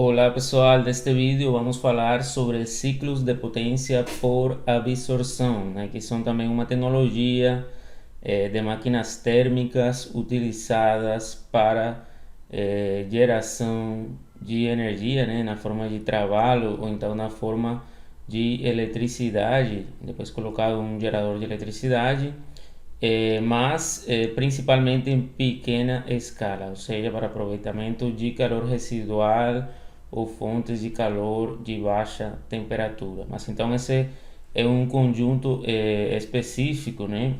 Olá pessoal, neste vídeo vamos falar sobre ciclos de potência por absorção, né, que são também uma tecnologia de máquinas térmicas utilizadas para geração de energia, né, na forma de trabalho ou então na forma de eletricidade, depois colocado um gerador de eletricidade, mas principalmente em pequena escala, ou seja, para aproveitamento de calor residual ou fontes de calor de baixa temperatura. Mas então esse é um conjunto específico, né?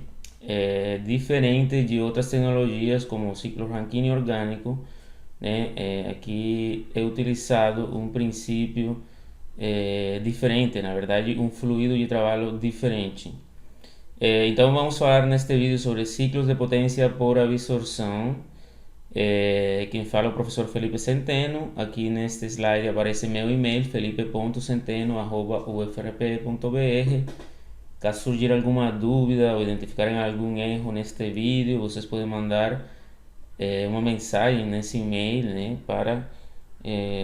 Diferente de outras tecnologias como o ciclo Rankine orgânico, né? Aqui é utilizado um princípio diferente, na verdade, um fluido de trabalho diferente. Então vamos falar neste vídeo sobre ciclos de potência por absorção. Quem fala é o professor Felipe Centeno. Aqui neste slide aparece meu e-mail, felipe.centeno@ufrp.br. Caso surgir alguma dúvida ou identificarem algum erro neste vídeo, vocês podem mandar uma mensagem nesse e-mail, né, para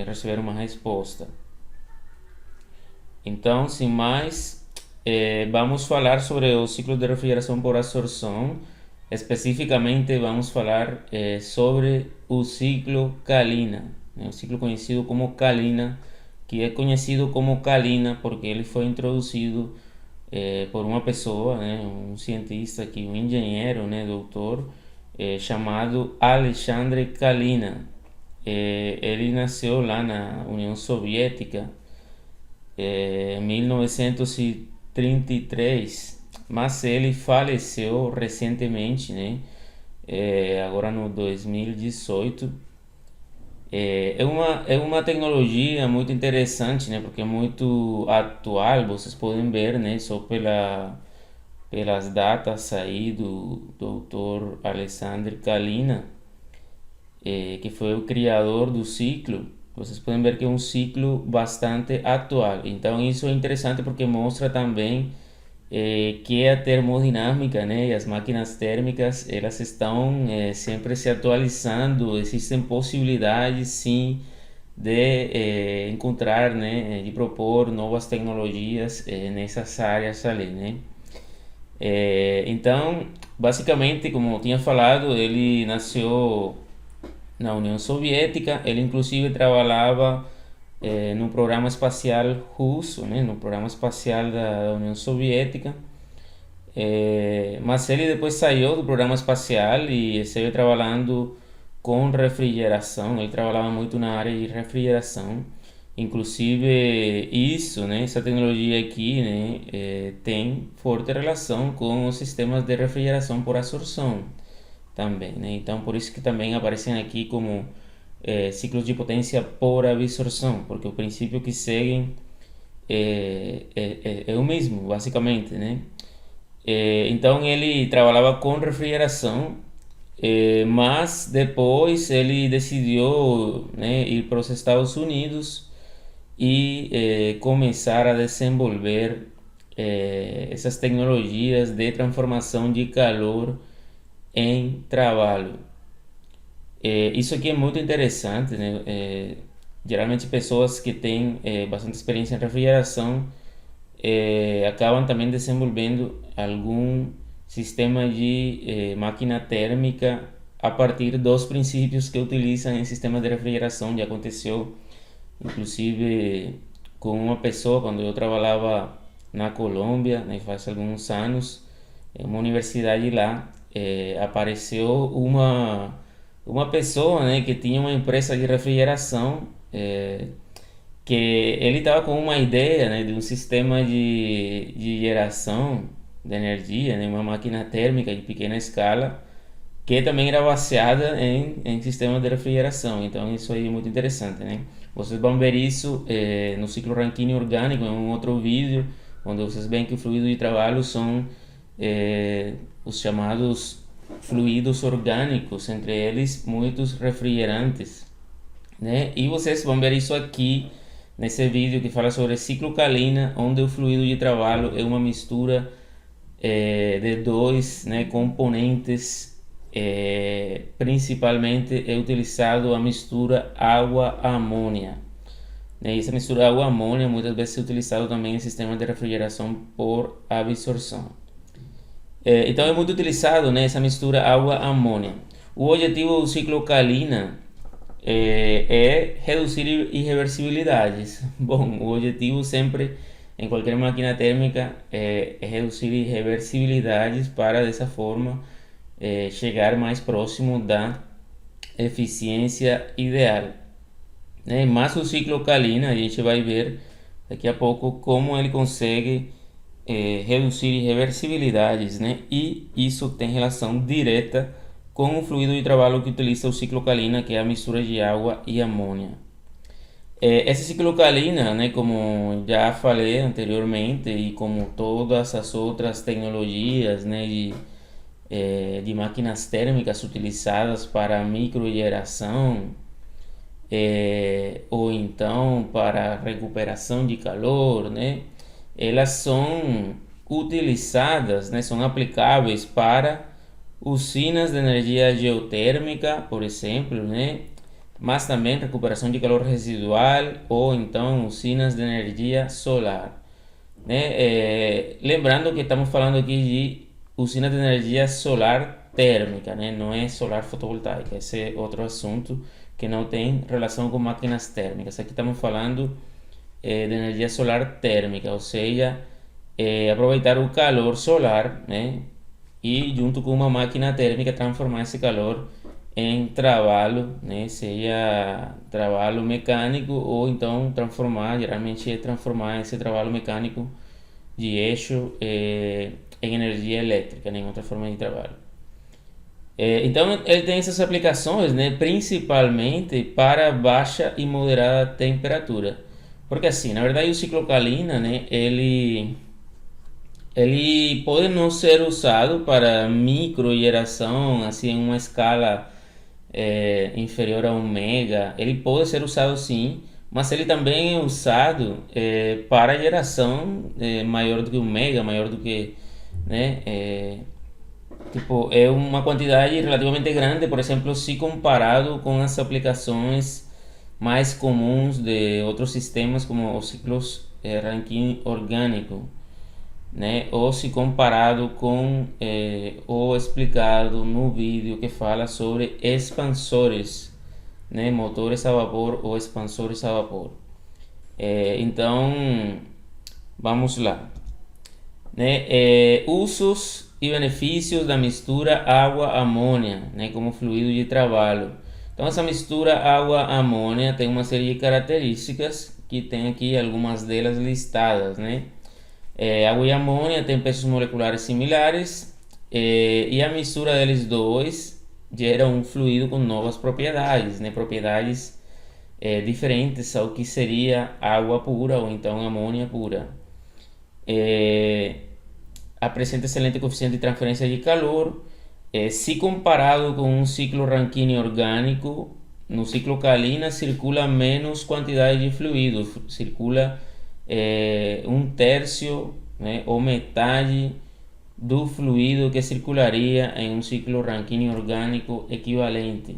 receber uma resposta. Então, sem mais, vamos falar sobre o ciclo de refrigeração por absorção. Especificamente, vamos falar sobre o ciclo Kalina, né? O ciclo conhecido como Kalina, que é conhecido como Kalina porque ele foi introduzido por uma pessoa, né, um cientista aqui, um engenheiro, né, doutor, chamado Alexandre Kalina. Ele nasceu lá na União Soviética em 1933, mas ele faleceu recentemente, né? Agora no 2018. É uma tecnologia muito interessante, né? Porque é muito atual, vocês podem ver, né? Só pelas datas aí do Dr. Alexandre Kalina, que foi o criador do ciclo. Vocês podem ver que é um ciclo bastante atual. Então isso é interessante porque mostra também que a termodinâmica, né, e as máquinas térmicas, elas estão sempre se atualizando. Existem possibilidades, sim, de encontrar, né, de propor novas tecnologias nessas áreas ali, né? Então, basicamente, como eu tinha falado, ele nasceu na União Soviética. Ele inclusive trabalhava no programa espacial russo, né, no programa espacial da União Soviética. Mas ele depois saiu do programa espacial e saiu trabalhando com refrigeração. Ele trabalhava muito na área de refrigeração. Inclusive isso, né, essa tecnologia aqui, né, tem forte relação com os sistemas de refrigeração por absorção também, né? Então por isso que também aparecem aqui como ciclos de potência por absorção, porque o princípio que seguem é o mesmo, basicamente, né? Então ele trabalhava com refrigeração, mas depois ele decidiu, né, ir para os Estados Unidos e começar a desenvolver essas tecnologias de transformação de calor em trabalho. Isso aqui é muito interessante, né? Geralmente pessoas que têm bastante experiência em refrigeração acabam também desenvolvendo algum sistema de máquina térmica a partir dos princípios que utilizam em sistemas de refrigeração. Já aconteceu, inclusive, com uma pessoa quando eu trabalhava na Colômbia, né, faz alguns anos, em uma universidade lá, apareceu uma pessoa, né, que tinha uma empresa de refrigeração, que ele estava com uma ideia, né, de um sistema de geração de energia, né, uma máquina térmica de pequena escala, que também era baseada em sistemas de refrigeração. Então isso aí é muito interessante, né? Vocês vão ver isso no ciclo Rankine orgânico em um outro vídeo, onde vocês veem que o fluido de trabalho são os chamados fluidos orgânicos, entre eles muitos refrigerantes, né? E vocês vão ver isso aqui nesse vídeo que fala sobre ciclo Kalina, onde o fluido de trabalho é uma mistura de dois, né, componentes. Principalmente é utilizado a mistura água-amônia. né? E essa mistura água-amônia muitas vezes é utilizado também em sistemas de refrigeração por absorção. Então é muito utilizado, né, essa mistura água-amônia. O objetivo do ciclo Kalina é reduzir irreversibilidades. Bom, o objetivo sempre em qualquer máquina térmica é reduzir irreversibilidades para dessa forma chegar mais próximo da eficiência ideal, né? Mas o ciclo Kalina, a gente vai ver daqui a pouco como ele consegue reduzir irreversibilidades, né? E isso tem relação direta com o fluido de trabalho que utiliza o ciclo Kalina, que é a mistura de água e amônia. Esse ciclo Kalina, né, como já falei anteriormente, e como todas as outras tecnologias, né, de máquinas térmicas utilizadas para microgeração, ou então para recuperação de calor, né? Elas são utilizadas, né? São aplicáveis para usinas de energia geotérmica, por exemplo, né? Mas também recuperação de calor residual ou então usinas de energia solar, né? Lembrando que estamos falando aqui de usina de energia solar térmica, né? Não é solar fotovoltaica. Esse é outro assunto que não tem relação com máquinas térmicas. Aqui estamos falando de energia solar térmica, ou seja, aproveitar o calor solar, né? E junto com uma máquina térmica transformar esse calor em trabalho, né? Seja trabalho mecânico ou então transformar, geralmente é transformar esse trabalho mecânico de eixo em energia elétrica, né? Em outra forma de trabalho. Então ele tem essas aplicações, né, principalmente para baixa e moderada temperatura, porque assim, na verdade o ciclo Kalina, né, ele pode não ser usado para microgeração, assim, em uma escala inferior a 1 mega. Ele pode ser usado sim, mas ele também é usado para geração maior do que 1 mega, maior do que, né, tipo, é uma quantidade relativamente grande, por exemplo, se comparado com as aplicações mais comuns de outros sistemas como os ciclos Rankine orgânico, né? Ou se comparado com o explicado no vídeo que fala sobre expansores, né? Motores a vapor ou expansores a vapor. Então, vamos lá, né? Usos e benefícios da mistura água-amônia, né, como fluido de trabalho. Então, essa mistura água-amônia tem uma série de características que tem aqui algumas delas listadas, né? Água e amônia têm pesos moleculares similares, e a mistura deles dois gera um fluido com novas propriedades, né? Propriedades diferentes ao que seria água pura ou então amônia pura. Apresenta excelente coeficiente de transferência de calor. Se comparado com um ciclo Rankine orgânico, no ciclo Kalina circula menos quantidade de fluido, circula um terço, né, ou metade do fluido que circularia em um ciclo Rankine orgânico equivalente.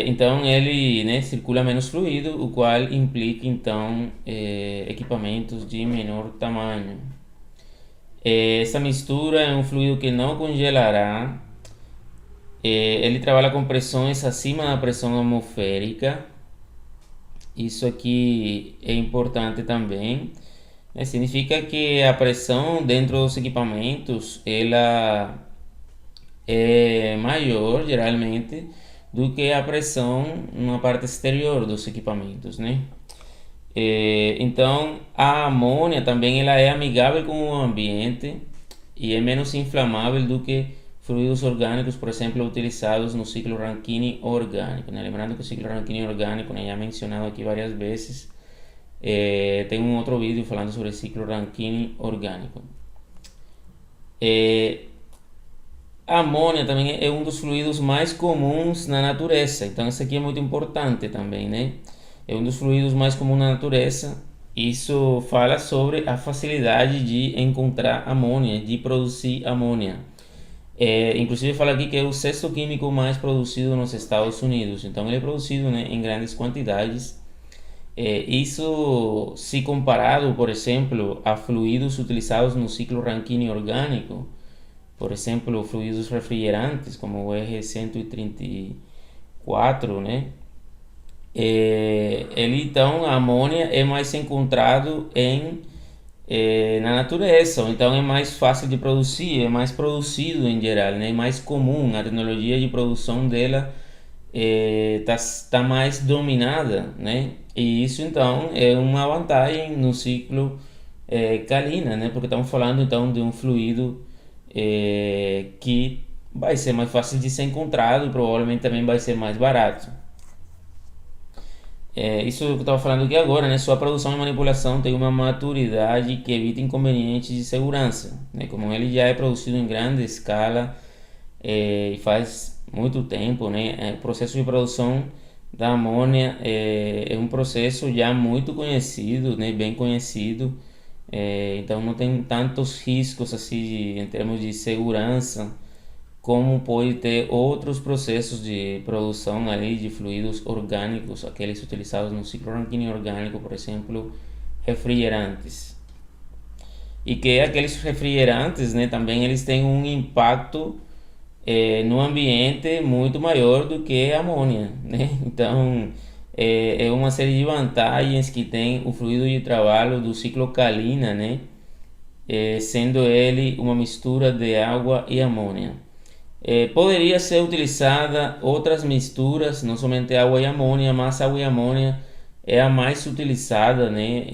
Então ele, né, circula menos fluido, o qual implica então equipamentos de menor tamanho. Essa mistura é um fluido que não congelará. Ele trabalha com pressões acima da pressão atmosférica. Isso aqui é importante também, né? Significa que a pressão dentro dos equipamentos ela é maior geralmente do que a pressão na parte exterior dos equipamentos, né? Então a amônia também ela é amigável com o ambiente e é menos inflamável do que fluidos orgânicos, por exemplo, utilizados no ciclo Rankine orgânico, né? Lembrando que o ciclo Rankine orgânico, né, já mencionado aqui várias vezes, tem um outro vídeo falando sobre o ciclo Rankine orgânico. A amônia também é um dos fluidos mais comuns na natureza, então isso aqui é muito importante também, né? É um dos fluidos mais comuns na natureza. Isso fala sobre a facilidade de encontrar amônia, de produzir amônia. Inclusive fala aqui que é o sexto químico mais produzido nos Estados Unidos. Então ele é produzido, né, em grandes quantidades. Isso se comparado, por exemplo, a fluidos utilizados no ciclo Rankine orgânico, por exemplo, fluidos refrigerantes como o R134, né? Ele então, a amônia é mais encontrado na natureza, então é mais fácil de produzir, é mais produzido em geral, né? É mais comum, a tecnologia de produção dela tá mais dominada, né? E isso então é uma vantagem no ciclo Kalina, né? Porque estamos falando então de um fluido que vai ser mais fácil de ser encontrado e provavelmente também vai ser mais barato. Isso que eu estava falando aqui agora, né? Sua produção e manipulação tem uma maturidade que evita inconvenientes de segurança, né? Como ele já é produzido em grande escala e faz muito tempo, né? O processo de produção da amônia é um processo já muito conhecido, né? Bem conhecido, então não tem tantos riscos assim em termos de segurança como pode ter outros processos de produção ali de fluidos orgânicos, aqueles utilizados no ciclo Rankine orgânico, por exemplo, refrigerantes. E que aqueles refrigerantes, né, também eles têm um impacto no ambiente muito maior do que a amônia, né? Então, é uma série de vantagens que tem o fluido de trabalho do ciclo Kalina, né? Sendo ele uma mistura de água e amônia. Poderia ser utilizada outras misturas, não somente água e amônia, mas água e amônia é a mais utilizada, né?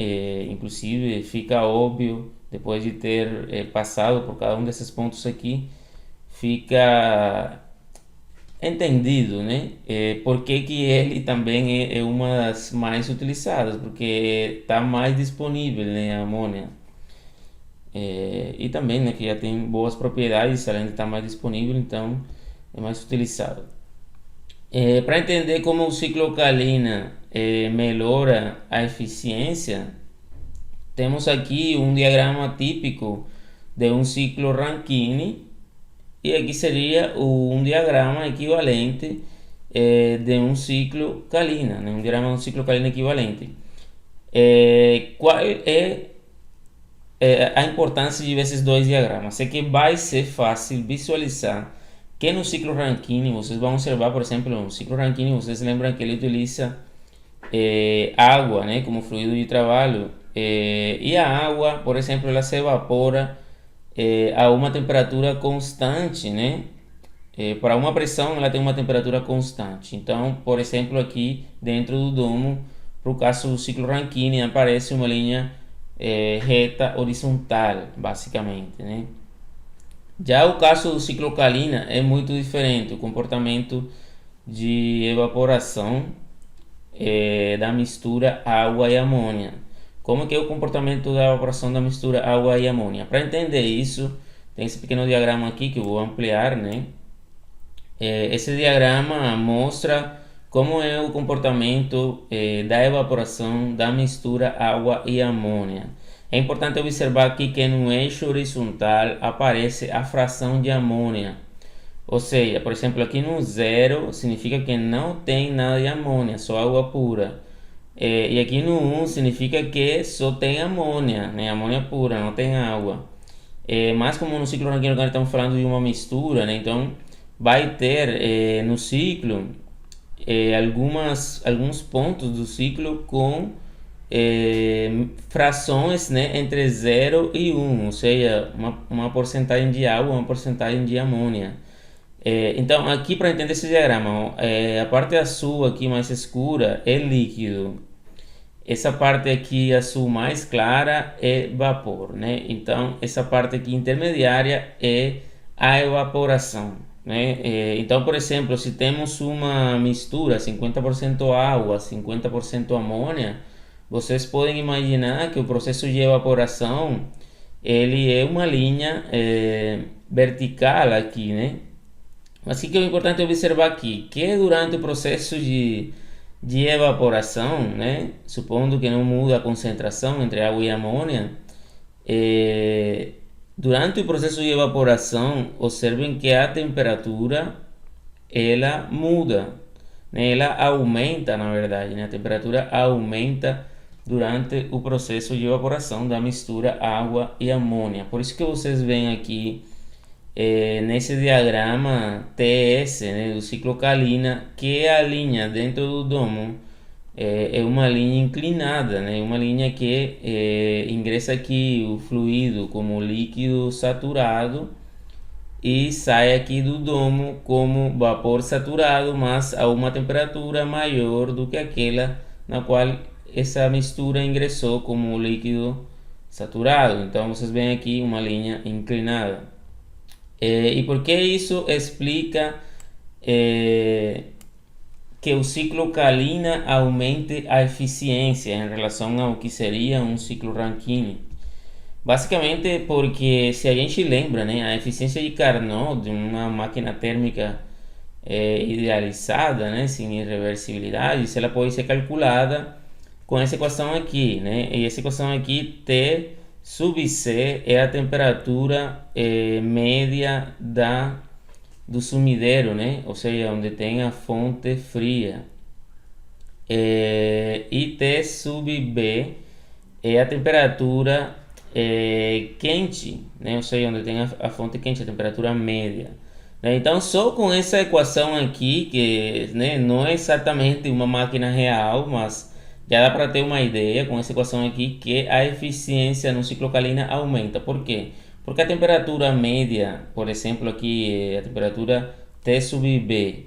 Inclusive fica óbvio depois de ter passado por cada um desses pontos aqui, fica entendido, né? Por que que ele também é uma das mais utilizadas, porque está mais disponível, né? A amônia. E também, né, que já tem boas propriedades, além de estar mais disponível, então é mais utilizado. Para entender como o ciclo Kalina melhora a eficiência, temos aqui um diagrama típico de um ciclo Rankine e aqui seria um diagrama equivalente de um ciclo Kalina, né? Um diagrama de um ciclo Kalina equivalente. Qual é a importância de ver esses dois diagramas? É que vai ser fácil visualizar que no ciclo Rankine, vocês vão observar, por exemplo, no ciclo Rankine, vocês lembram que ele utiliza água, né, como fluido de trabalho, e a água, por exemplo, ela se evapora a uma temperatura constante, né? Para uma pressão, ela tem uma temperatura constante. Então, por exemplo, aqui dentro do domo, para o caso do ciclo Rankine, aparece uma linha reta horizontal, basicamente, né? Já o caso do ciclo Kalina é muito diferente. O comportamento de evaporação da mistura água e amônia. Como que é o comportamento da evaporação da mistura água e amônia? Para entender isso, tem esse pequeno diagrama aqui que eu vou ampliar, né? Esse diagrama mostra como é o comportamento da evaporação da mistura água e amônia. É importante observar aqui que no eixo horizontal aparece a fração de amônia. Ou seja, por exemplo, aqui no zero significa que não tem nada de amônia, só água pura. E aqui no 1 significa que só tem amônia, né? Amônia pura, não tem água. Mas como no ciclo orgânico estamos falando de uma mistura, né? Então vai ter no ciclo alguns pontos do ciclo com frações, né, entre 0 e 1, ou seja, uma porcentagem de água, uma porcentagem de amônia. Então, aqui para entender esse diagrama, a parte azul aqui mais escura é líquido. Essa parte aqui azul mais clara é vapor, né? Então, essa parte aqui intermediária é a evaporação, né? Então, por exemplo, se temos uma mistura 50% água, 50% amônia, vocês podem imaginar que o processo de evaporação ele é uma linha vertical aqui, né? Mas o que é importante observar aqui? Que durante o processo de evaporação, né, supondo que não muda a concentração entre água e amônia, Durante o processo de evaporação, observem que a temperatura ela muda, né? Ela aumenta, na verdade, né? A temperatura aumenta durante o processo de evaporação da mistura água e amônia. Por isso que vocês veem aqui nesse diagrama TS, né, do ciclo Kalina, que a linha dentro do domo é uma linha inclinada, né, uma linha que ingressa aqui o fluido como líquido saturado e sai aqui do domo como vapor saturado, mas a uma temperatura maior do que aquela na qual essa mistura ingressou como líquido saturado. Então vocês veem aqui uma linha inclinada. E por que isso explica que o ciclo Kalina aumente a eficiência em relação ao que seria um ciclo Rankine? Basicamente porque, se a gente lembra, né, a eficiência de Carnot de uma máquina térmica idealizada, né, sem irreversibilidade, ela pode ser calculada com essa equação aqui, né? E essa equação aqui, T sub C, é a temperatura média do sumideiro, né? Ou seja, onde tem a fonte fria. E T sub B é a temperatura quente, né? Ou seja, onde tem a fonte quente, a temperatura média. Né? Então, só com essa equação aqui, que, né, não é exatamente uma máquina real, mas já dá para ter uma ideia com essa equação aqui que a eficiência no ciclo Kalina aumenta. Por quê? Porque a temperatura média, por exemplo, aqui a temperatura T sub B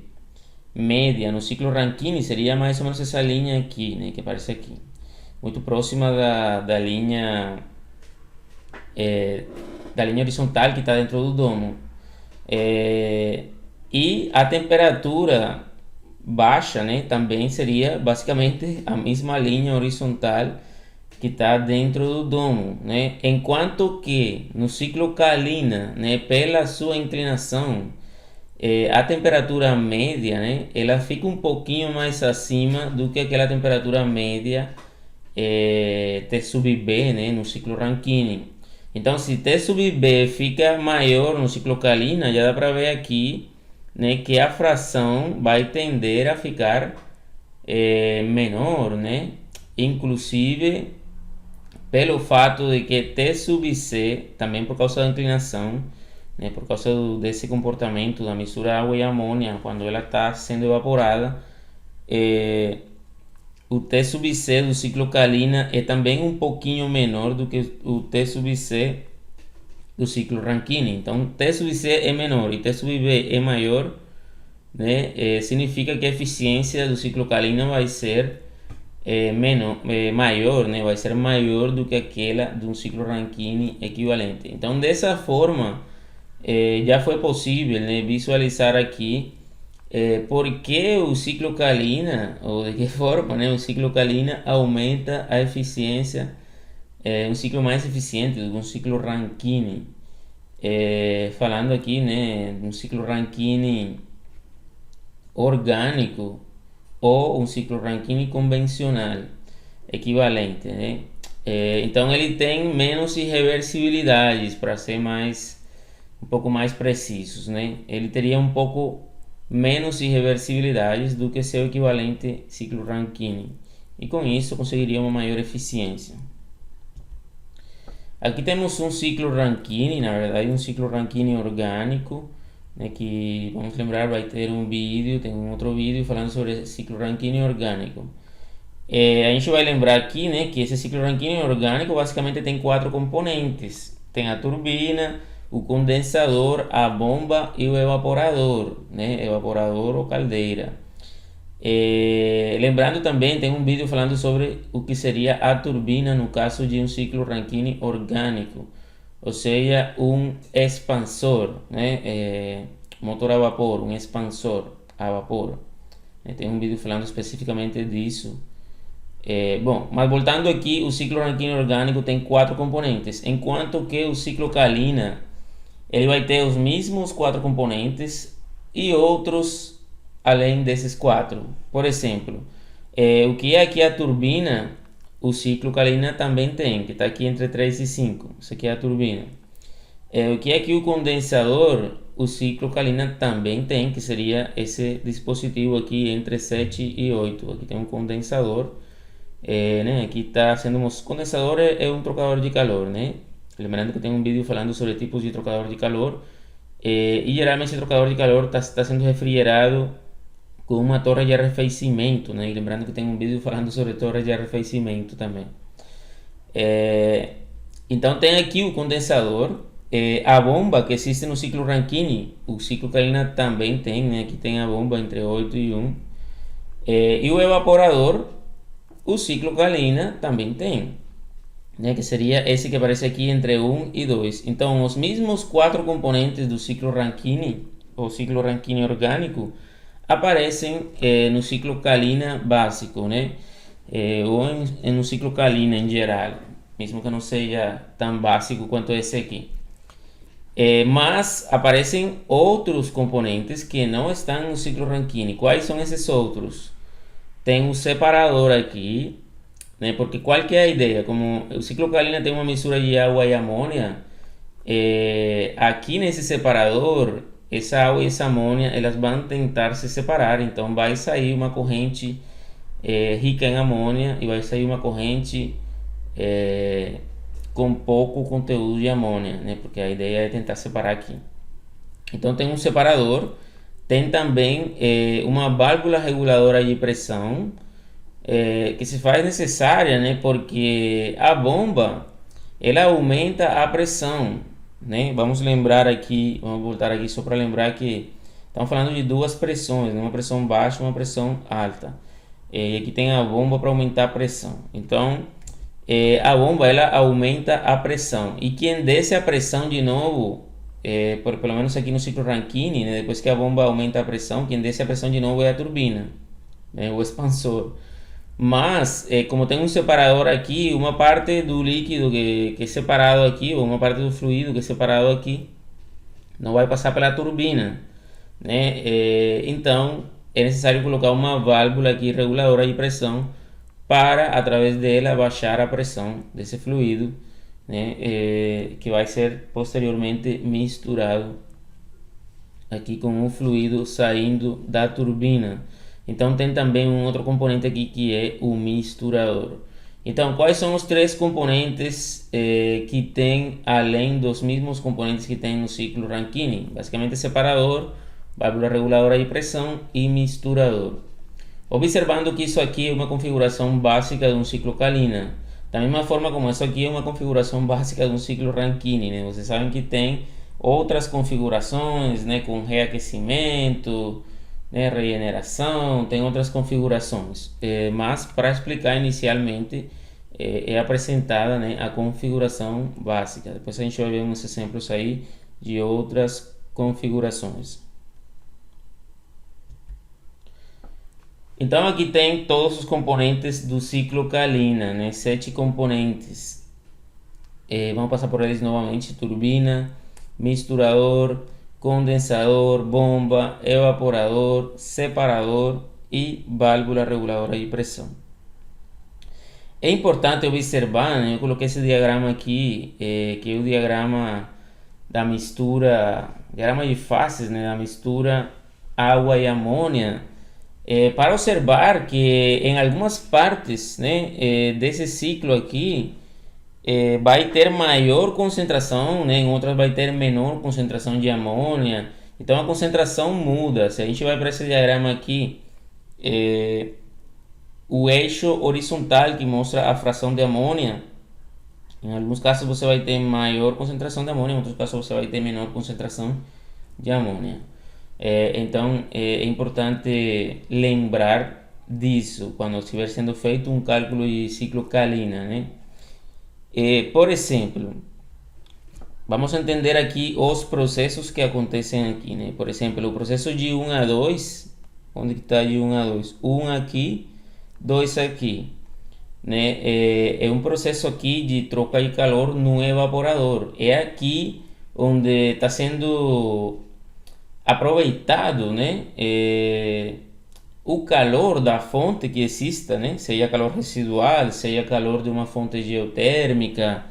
média no ciclo Rankine seria mais ou menos essa linha aqui, né, que aparece aqui, muito próxima da linha horizontal que está dentro do domo. E a temperatura baixa, né, também seria basicamente a mesma linha horizontal que está dentro do domo, né? Enquanto que no ciclo Kalina, né, pela sua inclinação, a temperatura média, né, ela fica um pouquinho mais acima do que aquela temperatura média T sub B, né, no ciclo Rankine. Então, se T sub B fica maior no ciclo Kalina, já dá para ver aqui, né, que a fração vai tender a ficar menor, né? Inclusive pelo fato de que T sub C, também por causa da inclinação, né, por causa desse comportamento da mistura água e amônia, quando ela está sendo evaporada, o T sub C do ciclo Kalina é também um pouquinho menor do que o T sub C do ciclo Rankine. Então, T sub C é menor e T sub B é maior, né? Significa que a eficiência do ciclo Kalina vai ser maior, né? Vai ser maior do que aquela de um ciclo Rankine equivalente. Então, dessa forma, já foi possível, né, visualizar aqui por que o ciclo Kalina, ou de que forma, né, o ciclo Kalina aumenta a eficiência, um ciclo mais eficiente do que um ciclo Rankine. Falando aqui, né, um ciclo Rankine orgânico ou um ciclo Rankine convencional equivalente, né? Então ele tem menos irreversibilidades, para ser um pouco mais precisos, né? Ele teria um pouco menos irreversibilidades do que seu equivalente ciclo Rankine, e com isso conseguiria uma maior eficiência. Aqui temos um ciclo Rankine, na verdade um ciclo Rankine orgânico, né, que, vamos lembrar, vai ter um vídeo, tem um outro vídeo falando sobre ciclo Rankine orgânico. A gente vai lembrar aqui, né, que esse ciclo Rankine orgânico basicamente tem 4 componentes. Tem a turbina, o condensador, a bomba e o evaporador, né, evaporador ou caldeira. Lembrando também, tem um vídeo falando sobre o que seria a turbina no caso de um ciclo Rankine orgânico, ou seja, um expansor, né? Motor a vapor, um expansor a vapor. Tem um vídeo falando especificamente disso. Bom, mas voltando aqui, o ciclo Rankine orgânico tem 4 componentes, enquanto que o ciclo Kalina ele vai ter os mesmos 4 componentes e outros além desses 4. Por exemplo, o que é aqui a turbina, o ciclo Kalina também tem, que está aqui entre 3 e 5. Isso aqui é a turbina. O que é que o condensador, o ciclo Kalina também tem, que seria esse dispositivo aqui entre 7 e 8. Aqui tem um condensador, né? Aqui está sendo um condensador é um trocador de calor, né? Lembrando que tem um vídeo falando sobre tipos de trocador de calor. E geralmente esse trocador de calor está sendo refrigerado com uma torre de arrefecimento, né? E lembrando que tem um vídeo falando sobre torres de arrefecimento também. Então tem aqui o condensador, a bomba que existe no ciclo Rankine, o ciclo Kalina também tem, né? Aqui tem a bomba entre 8 e 1. E o evaporador, o ciclo Kalina também tem, né? Que seria esse que aparece aqui entre 1 e 2. Então os mesmos quatro componentes do ciclo Rankine, ou ciclo Rankine orgânico, aparecem no ciclo Kalina básico, né? Ou no ciclo Kalina em geral, mesmo que não seja tão básico quanto esse aqui. Mas aparecem outros componentes que não estão no ciclo Rankine. Quais são esses outros? Tem um separador aqui, né? Porque qual que é a ideia? Como o ciclo Kalina tem uma mistura de água e amônia, aqui nesse separador, essa água e essa amônia, elas vão tentar se separar. Então vai sair uma corrente rica em amônia e vai sair uma corrente com pouco conteúdo de amônia, né? Porque a ideia é tentar separar aqui. Então tem um separador, tem também uma válvula reguladora de pressão que se faz necessária, né? Porque a bomba ela aumenta a pressão, né? Vamos lembrar aqui, vamos voltar aqui só para lembrar que estamos falando de duas pressões, né? Uma pressão baixa e uma pressão alta. E aqui tem a bomba para aumentar a pressão. Então a bomba ela aumenta a pressão e quem desce a pressão de novo, pelo menos aqui no ciclo Rankine, né, depois que a bomba aumenta a pressão, quem desce a pressão de novo é a turbina, né, o expansor. Mas como tem um separador aqui, uma parte do líquido que é separado aqui, ou uma parte do fluido que é separado aqui, não vai passar pela turbina, né? Então é necessário colocar uma válvula aqui reguladora de pressão para, através dela, baixar a pressão desse fluido, né, que vai ser posteriormente misturado aqui com o fluido saindo da turbina. Então tem também um outro componente aqui que é o misturador. Então quais são os três componentes que tem além dos mesmos componentes que tem no ciclo Rankine? Basicamente separador, válvula reguladora de pressão e misturador. Observando que isso aqui é uma configuração básica de um ciclo Kalina. Da mesma forma como isso aqui é uma configuração básica de um ciclo Rankine, né? Vocês sabem que tem outras configurações, né? Com reaquecimento, né? Regeneração, tem outras configurações. Mas para explicar inicialmente é apresentada, né, a configuração básica. Depois a gente vai ver uns exemplos aí de outras configurações. Então aqui tem todos os componentes do ciclo Kalina, né? 7 componentes. Vamos passar por eles novamente: turbina, misturador, condensador, bomba, evaporador, separador e válvula reguladora de pressão. É importante observar, né? Eu coloquei esse diagrama aqui, que é o diagrama da mistura, diagrama de fases, né? Da mistura água e amônia. Para observar que em algumas partes, né, desse ciclo aqui vai ter maior concentração, né, em outras vai ter menor concentração de amônia. Então a concentração muda. Se a gente vai para esse diagrama aqui, o eixo horizontal que mostra a fração de amônia, em alguns casos você vai ter maior concentração de amônia, em outros casos você vai ter menor concentração de amônia. Então é importante lembrar disso quando estiver sendo feito um cálculo de ciclo Kalina, né? Por exemplo, vamos entender aqui os processos que acontecem aqui, né? Por exemplo, o processo de 1 a 2, onde está de 1 a 2? 1 aqui, 2 aqui, né? É um processo aqui de troca de calor no evaporador. É aqui onde está sendo aproveitado, né, o calor da fonte que exista, né, seja calor residual, seja calor de uma fonte geotérmica,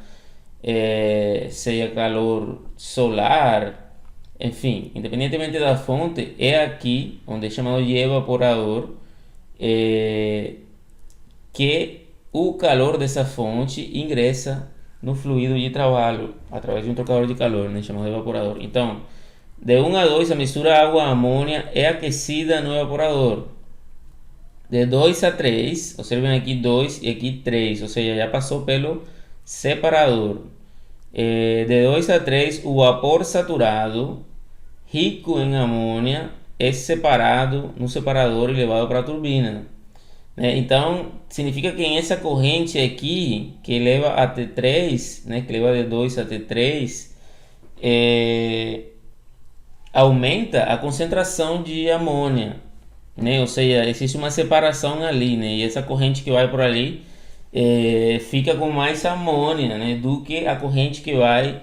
seja calor solar, enfim, independentemente da fonte, é aqui, onde é chamado de evaporador, é, que o calor dessa fonte ingressa no fluido de trabalho através de um trocador de calor, né, chamado evaporador. Então, de 1 a 2, a mistura água-amônia é aquecida no evaporador. De 2 a 3, observem aqui 2 e aqui 3, ou seja, já passou pelo separador. De 2 a 3, o vapor saturado, rico em amônia, é separado no separador e levado para a turbina. Então, significa que em essa corrente aqui, que leva a T3, né, que leva de 2 a T3, aumenta a concentração de amônia, né? Ou seja, existe uma separação ali, né? E essa corrente que vai por ali fica com mais amônia, né, do que a corrente que vai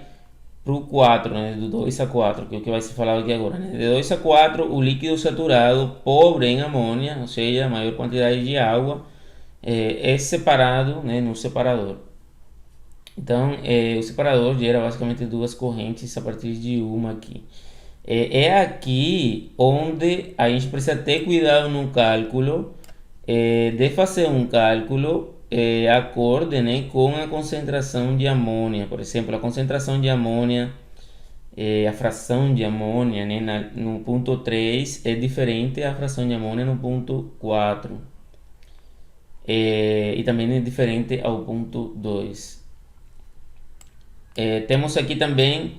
para o 4, né, do 2 a 4, que é o que vai ser falado aqui agora. Né? De 2 a 4, o líquido saturado pobre em amônia, ou seja, a maior quantidade de água, é separado, né, no separador. Então, o separador gera basicamente duas correntes a partir de uma aqui. É aqui onde a gente precisa ter cuidado no cálculo, de fazer um cálculo acorde, né, com a concentração de amônia. Por exemplo, a concentração de amônia, a fração de amônia, né, no ponto 3 é diferente da fração de amônia no ponto 4. E também é diferente ao ponto 2. Temos aqui também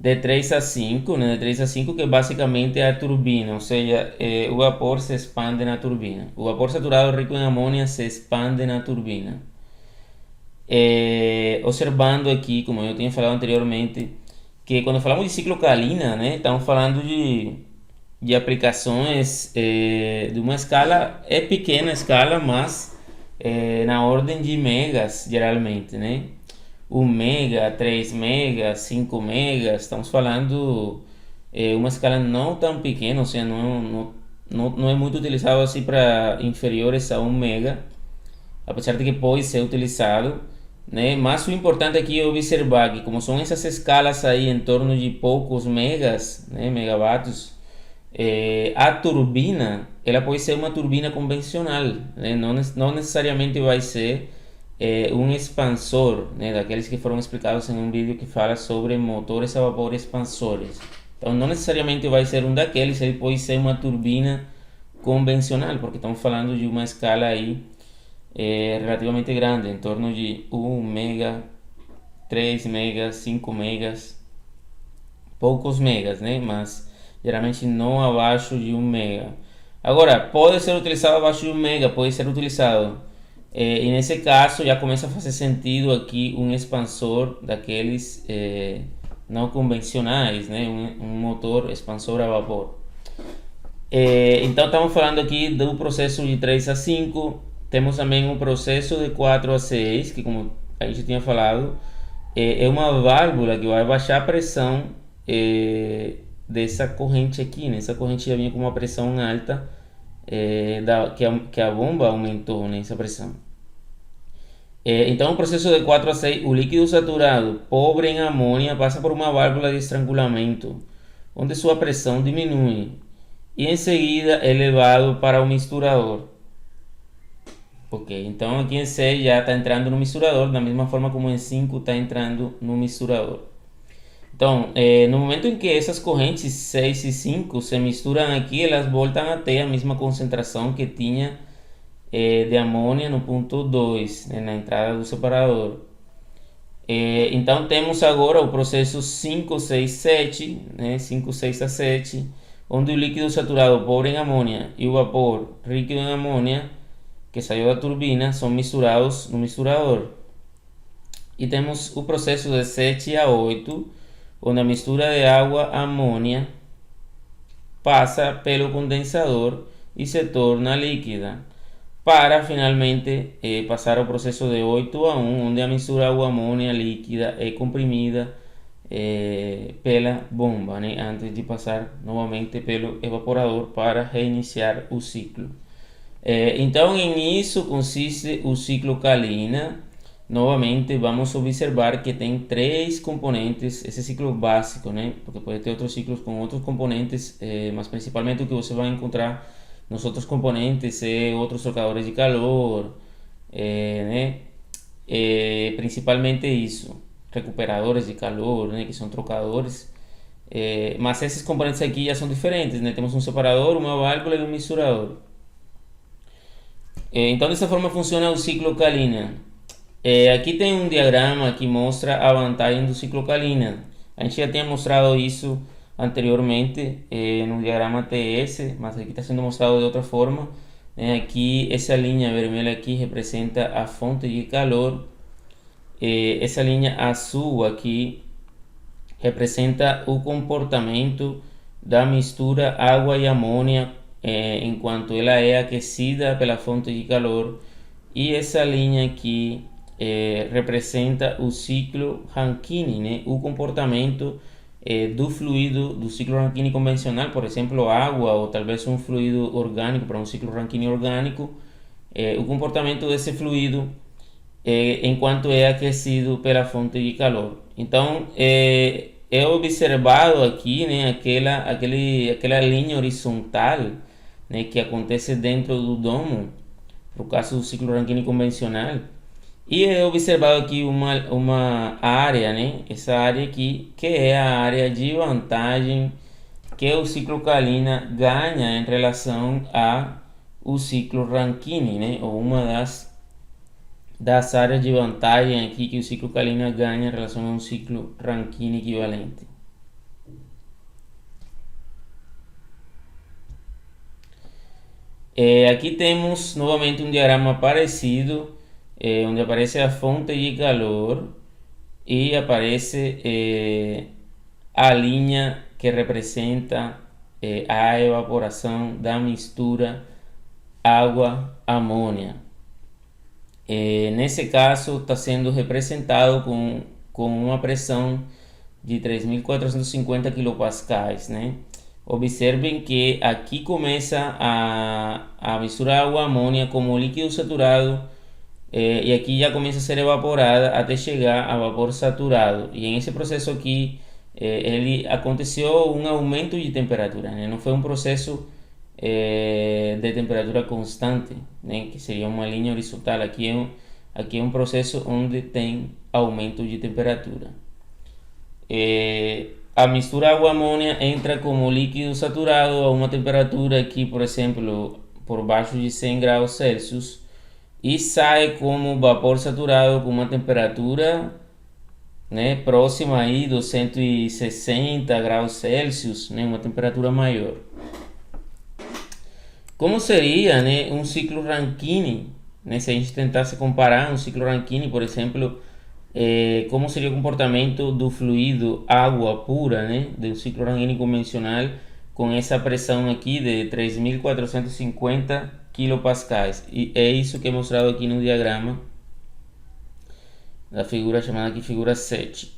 de 3 a 5, né? De 3 a 5, que basicamente é a turbina, ou seja, o vapor se expande na turbina. O vapor saturado rico em amônia se expande na turbina. Observando aqui, como eu tinha falado anteriormente, que quando falamos de ciclo Kalina, né, estamos falando de aplicações de uma escala, pequena escala, mas na ordem de megas, geralmente, né? 1 mega, 3 megas, 5 megas, estamos falando uma escala não tão pequena, ou seja, não é muito utilizado assim para inferiores a 1 mega, apesar de que pode ser utilizado, né? Mas o importante aqui é observar que como são essas escalas aí em torno de poucos megas, né, megawatts, a turbina, ela pode ser uma turbina convencional, né? Não necessariamente vai ser um expansor, né, daqueles que foram explicados em um vídeo que fala sobre motores a vapor expansores. Então, não necessariamente vai ser um daqueles, ele pode ser uma turbina convencional, porque estamos falando de uma escala aí relativamente grande, em torno de 1 mega, 3 megas, 5 megas, poucos megas, né, mas geralmente não abaixo de 1 mega. Agora, pode ser utilizado abaixo de 1 mega, pode ser utilizado. E nesse caso já começa a fazer sentido aqui um expansor daqueles não convencionais, né? Um motor expansor a vapor. Então estamos falando aqui do processo de 3 a 5, temos também um processo de 4 a 6, que como a gente tinha falado, é uma válvula que vai baixar a pressão dessa corrente aqui, né? Essa corrente já vinha com uma pressão alta, que a bomba aumentou nessa pressão. Então, no processo de 4 a 6, o líquido saturado pobre em amônia passa por uma válvula de estrangulamento, onde sua pressão diminui e em seguida é levado para o misturador. Ok, então aqui em 6 já está entrando no misturador, da mesma forma como em 5 está entrando no misturador. Então, no momento em que essas correntes 6 e 5 se misturam aqui, elas voltam a ter a mesma concentração que tinha de amônia no ponto 2, né, na entrada do separador. Então, temos agora o processo 5, 6, 7, né, 5, 6 a 7, onde o líquido saturado pobre em amônia e o vapor rico em amônia, que saiu da turbina, são misturados no misturador. E temos o processo de 7 a 8, onde a mistura de água-amônia passa pelo condensador e se torna líquida, para finalmente passar ao processo de 8 a 1, onde a mistura água-amônia líquida é comprimida pela bomba, né, antes de passar novamente pelo evaporador para reiniciar o ciclo. Então, em isso consiste o ciclo Kalina. novamente vamos observar que tem três componentes, esse ciclo básico, né? Porque pode ter outros ciclos com outros componentes, mas principalmente o que você vai encontrar nos outros componentes é outros trocadores de calor, né? Principalmente isso, recuperadores de calor, né? Que são trocadores. Mas esses componentes aqui já são diferentes, né? Temos um separador, uma válvula e um misturador. Então, dessa forma funciona o ciclo Kalina. Aqui tem um diagrama que mostra a vantagem do ciclo Kalina. A gente já tinha mostrado isso anteriormente no diagrama TS, mas aqui está sendo mostrado de outra forma. Aqui, essa linha vermelha aqui representa a fonte de calor. Essa linha azul aqui representa o comportamento da mistura água e amônia enquanto ela é aquecida pela fonte de calor, e essa linha aqui representa o ciclo Rankine, né? O comportamento do fluido do ciclo Rankine convencional, por exemplo, água ou talvez um fluido orgânico para um ciclo Rankine orgânico, o comportamento desse fluido enquanto é aquecido pela fonte de calor. Então, é observado aqui, né, aquela linha horizontal, né, que acontece dentro do domo, no caso do ciclo Rankine convencional, e é observado aqui uma área, né, essa área aqui, que é a área de vantagem que o ciclo Kalina ganha em relação ao ciclo Rankine, né, ou uma das áreas de vantagem aqui que o ciclo Kalina ganha em relação a um ciclo Rankine equivalente. Aqui temos novamente um diagrama parecido, onde aparece a fonte de calor e aparece a linha que representa a evaporação da mistura água-amônia. Nesse caso está sendo representado com uma pressão de 3.450 kPa, né? Observem que aqui começa a mistura água-amônia como líquido saturado, e aqui já começa a ser evaporada até chegar a vapor saturado. E nesse processo aqui ele aconteceu um aumento de temperatura, né? Não foi um processo de temperatura constante, né? Que seria uma linha horizontal. Aqui é um processo onde tem aumento de temperatura. A mistura água-amônia entra como líquido saturado a uma temperatura aqui, por exemplo, por baixo de 100 graus Celsius, e sai como vapor saturado com uma temperatura, né, próxima aí dos 160 graus Celsius, né, uma temperatura maior. Como seria, né, um ciclo Rankine, né, se a gente tentasse comparar um ciclo Rankine, por exemplo, como seria o comportamento do fluido água pura, né, do ciclo Rankine convencional, com essa pressão aqui de 3.450 kPa. E é isso que é mostrado aqui no diagrama da figura chamada aqui figura 7.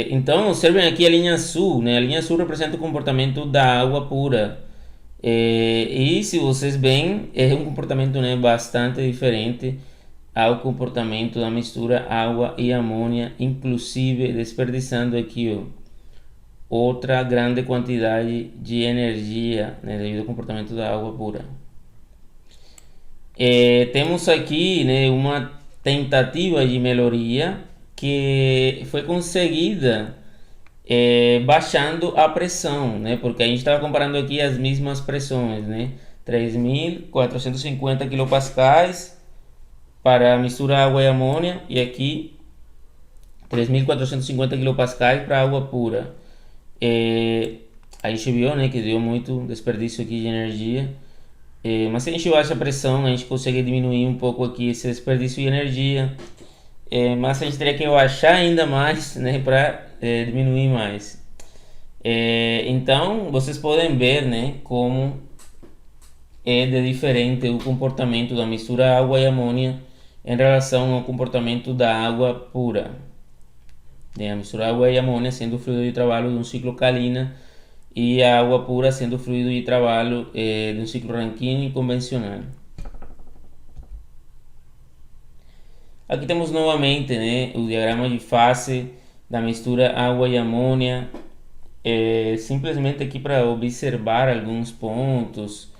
Então, observem aqui a linha azul, né? A linha azul representa o comportamento da água pura. E se vocês veem, é um comportamento, né, bastante diferente ao comportamento da mistura água e amônia, inclusive desperdiçando aqui outra grande quantidade de energia, né, devido ao comportamento da água pura. Temos aqui, né, uma tentativa de melhoria que foi conseguida baixando a pressão, né, porque a gente estava comparando aqui as mesmas pressões, né, 3.450 kPa para a mistura água e amônia, e aqui 3.450 kPa para água pura. A gente viu, né, que deu muito desperdício aqui de energia, mas se a gente baixa a pressão, a gente consegue diminuir um pouco aqui esse desperdício de energia, mas a gente teria que baixar ainda mais, né, para diminuir mais. Então vocês podem ver, né, como é de diferente o comportamento da mistura água e amônia em relação ao comportamento da água pura. A mistura água e amônia sendo o fluido de trabalho de um ciclo Kalina, e a água pura sendo o fluido de trabalho de um ciclo Rankine convencional. Aqui temos novamente, né, o diagrama de fase da mistura água e amônia, simplesmente aqui para observar alguns pontos,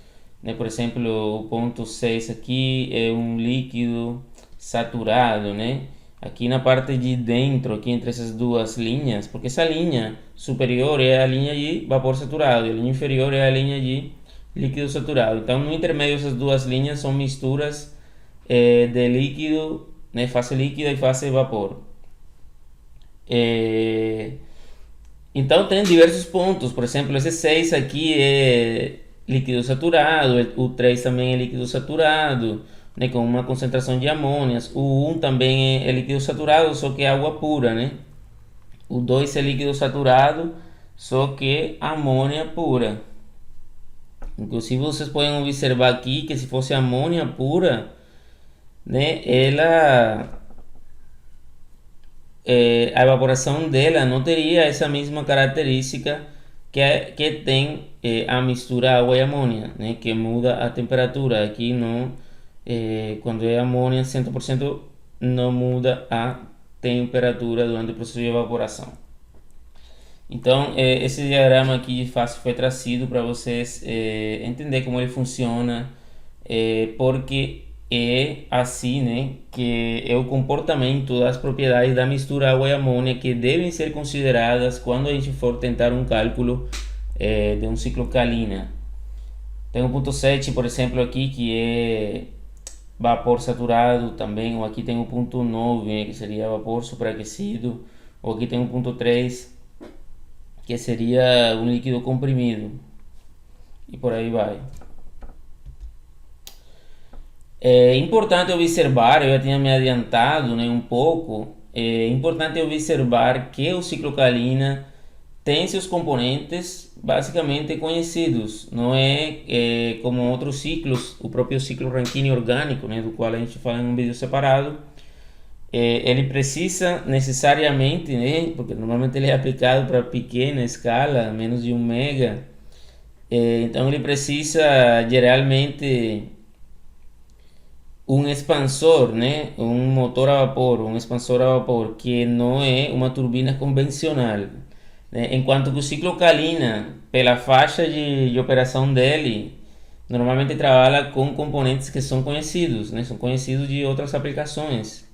né? Por exemplo, o ponto 6 aqui é um líquido saturado, né? Aqui na parte de dentro, aqui entre essas duas linhas, porque essa linha superior é a linha de vapor saturado e a linha inferior é a linha de líquido saturado. Então, no intermédio dessas duas linhas são misturas de líquido, né? Fase líquida e fase vapor. É, então tem diversos pontos, por exemplo, esse 6 aqui é líquido saturado, o 3 também é líquido saturado, né, com uma concentração de amônias. O 1 também é líquido saturado, só que é água pura, né? O 2 é líquido saturado, só que amônia pura. Inclusive vocês podem observar aqui que se fosse amônia pura, né, a evaporação dela não teria essa mesma característica que tem a mistura água e amônia, né, que muda a temperatura. Aqui não, quando é amônia 100% não muda a temperatura durante o processo de evaporação. Então, esse diagrama aqui de fase foi trazido para vocês entender como ele funciona, porque é assim, né, que é o comportamento das propriedades da mistura água e amônia que devem ser consideradas quando a gente for tentar um cálculo de um ciclo Kalina. Tem o ponto 7, por exemplo, aqui que é vapor saturado também, ou aqui tem o ponto 9, né, que seria vapor superaquecido, ou aqui tem o ponto 3, que seria um líquido comprimido, e por aí vai. É importante observar, eu já tinha me adiantado, né, um pouco, é importante observar que o ciclo Kalina tem seus componentes basicamente conhecidos, não é, como outros ciclos, o próprio ciclo Rankine orgânico, né, do qual a gente fala em um vídeo separado. Ele precisa necessariamente, né, porque normalmente ele é aplicado para pequena escala, menos de 1 mega, então ele precisa geralmente um expansor, né, um motor a vapor, um expansor a vapor, que não é uma turbina convencional, né? Enquanto que o ciclo Kalina, pela faixa de operação dele, normalmente trabalha com componentes que são conhecidos, né, são conhecidos de outras aplicações,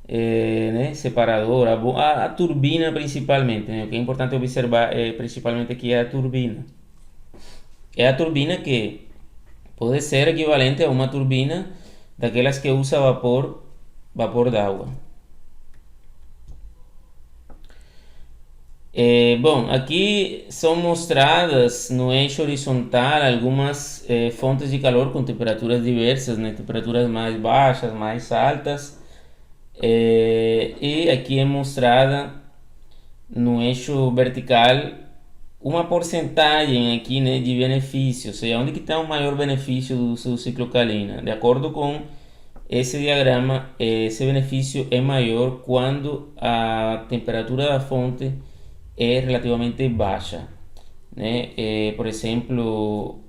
né, separador, a turbina principalmente, né? O que é importante observar principalmente aqui é a turbina. É a turbina que pode ser equivalente a uma turbina daquelas que usa vapor d'água. Bom, aqui são mostradas no eixo horizontal algumas fontes de calor com temperaturas diversas, né? Temperaturas mais baixas, mais altas. E aqui é mostrada no eixo vertical uma porcentagem aqui, né, de benefício, ou seja, onde que está o maior benefício do seu ciclo Kalina. De acordo com esse diagrama, esse benefício é maior quando a temperatura da fonte é relativamente baixa, né? Por exemplo,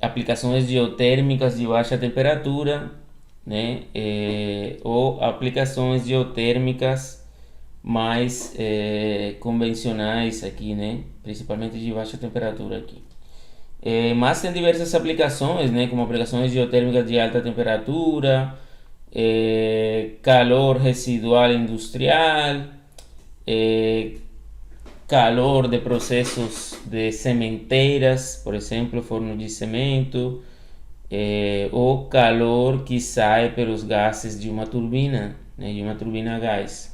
aplicações geotérmicas de baixa temperatura, né? Ou aplicações geotérmicas mais convencionais aqui, né? Principalmente de baixa temperatura aqui. Mas tem diversas aplicações, né? Como aplicações geotérmicas de alta temperatura, calor residual industrial, calor de processos de sementeiras, por exemplo, forno de cimento, ou calor que sai pelos gases de uma turbina, né? De uma turbina a gás,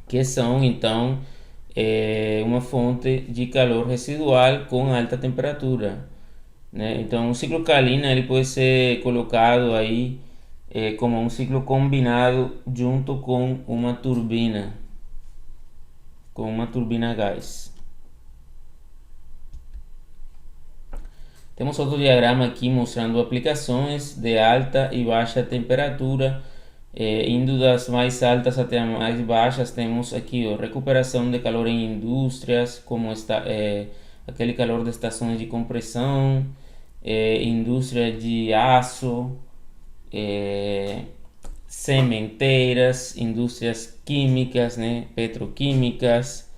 que são então uma fonte de calor residual com alta temperatura, né? Então o ciclo Kalina ele pode ser colocado aí como um ciclo combinado junto com uma turbina a gás. Temos outro diagrama aqui mostrando aplicações de alta e baixa temperatura, indo das mais altas até as mais baixas. Temos aqui recuperação de calor em indústrias, como aquele calor de estações de compressão, indústria de aço, sementeiras, indústrias químicas, né, petroquímicas,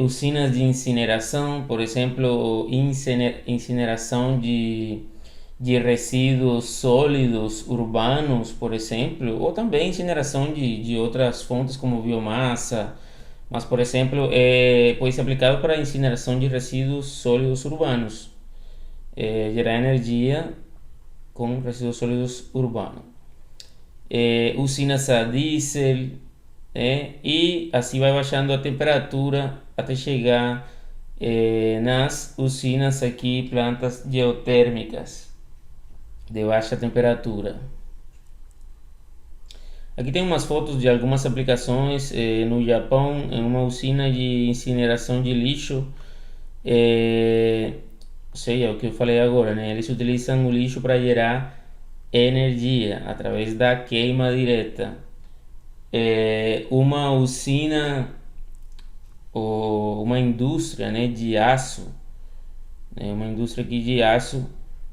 usinas de incineração, por exemplo, incineração de resíduos sólidos urbanos, por exemplo, ou também incineração de outras fontes como biomassa, mas, por exemplo, pode ser aplicado para a incineração de resíduos sólidos urbanos, gerar energia com resíduos sólidos urbanos. Usinas a diesel, e assim vai baixando a temperatura até chegar nas usinas aqui, plantas geotérmicas de baixa temperatura. Aqui tem umas fotos de algumas aplicações no Japão, em uma usina de incineração de lixo. Ou seja, o que eu falei agora, né? Eles utilizam o lixo para gerar energia através da queima direta. Uma usina ou uma indústria, né, de aço, né? Uma indústria aqui de aço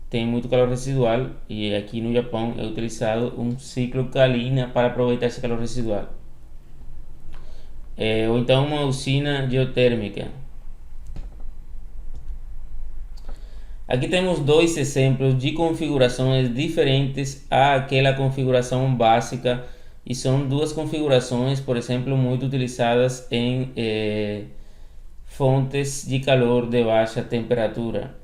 tem muito calor residual e aqui no Japão é utilizado um ciclo Kalina para aproveitar esse calor residual. Ou então uma usina geotérmica. Aqui temos dois exemplos de configurações diferentes àquela configuração básica e são duas configurações, por exemplo, muito utilizadas em fontes de calor de baixa temperatura.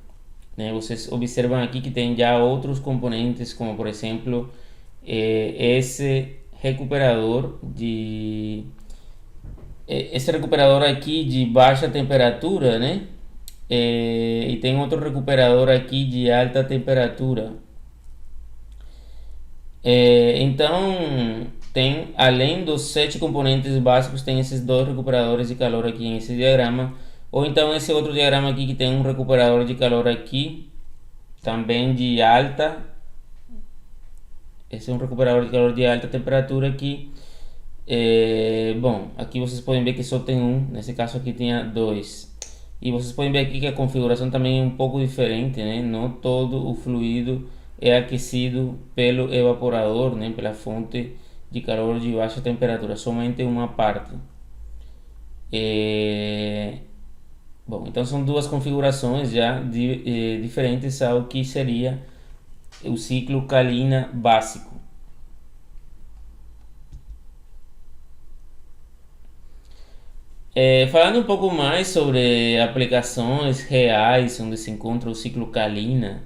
Né? Vocês observam aqui que tem já outros componentes, como por exemplo esse recuperador aqui de baixa temperatura, né? E tem outro recuperador aqui de alta temperatura. Então tem, além dos 7 componentes básicos, tem esses dois recuperadores de calor aqui nesse diagrama. Ou então esse outro diagrama aqui que tem um recuperador de calor aqui, também de alta. Esse é um recuperador de calor de alta temperatura aqui. Bom, aqui vocês podem ver que só tem um, nesse caso aqui tinha dois. E vocês podem ver aqui que a configuração também é um pouco diferente, né? Não todo o fluido é aquecido pelo evaporador, né? Pela fonte de calor de baixa temperatura, somente uma parte. Bom, então são duas configurações já diferentes ao que seria o ciclo Kalina básico. Falando um pouco mais sobre aplicações reais onde se encontra o ciclo Kalina,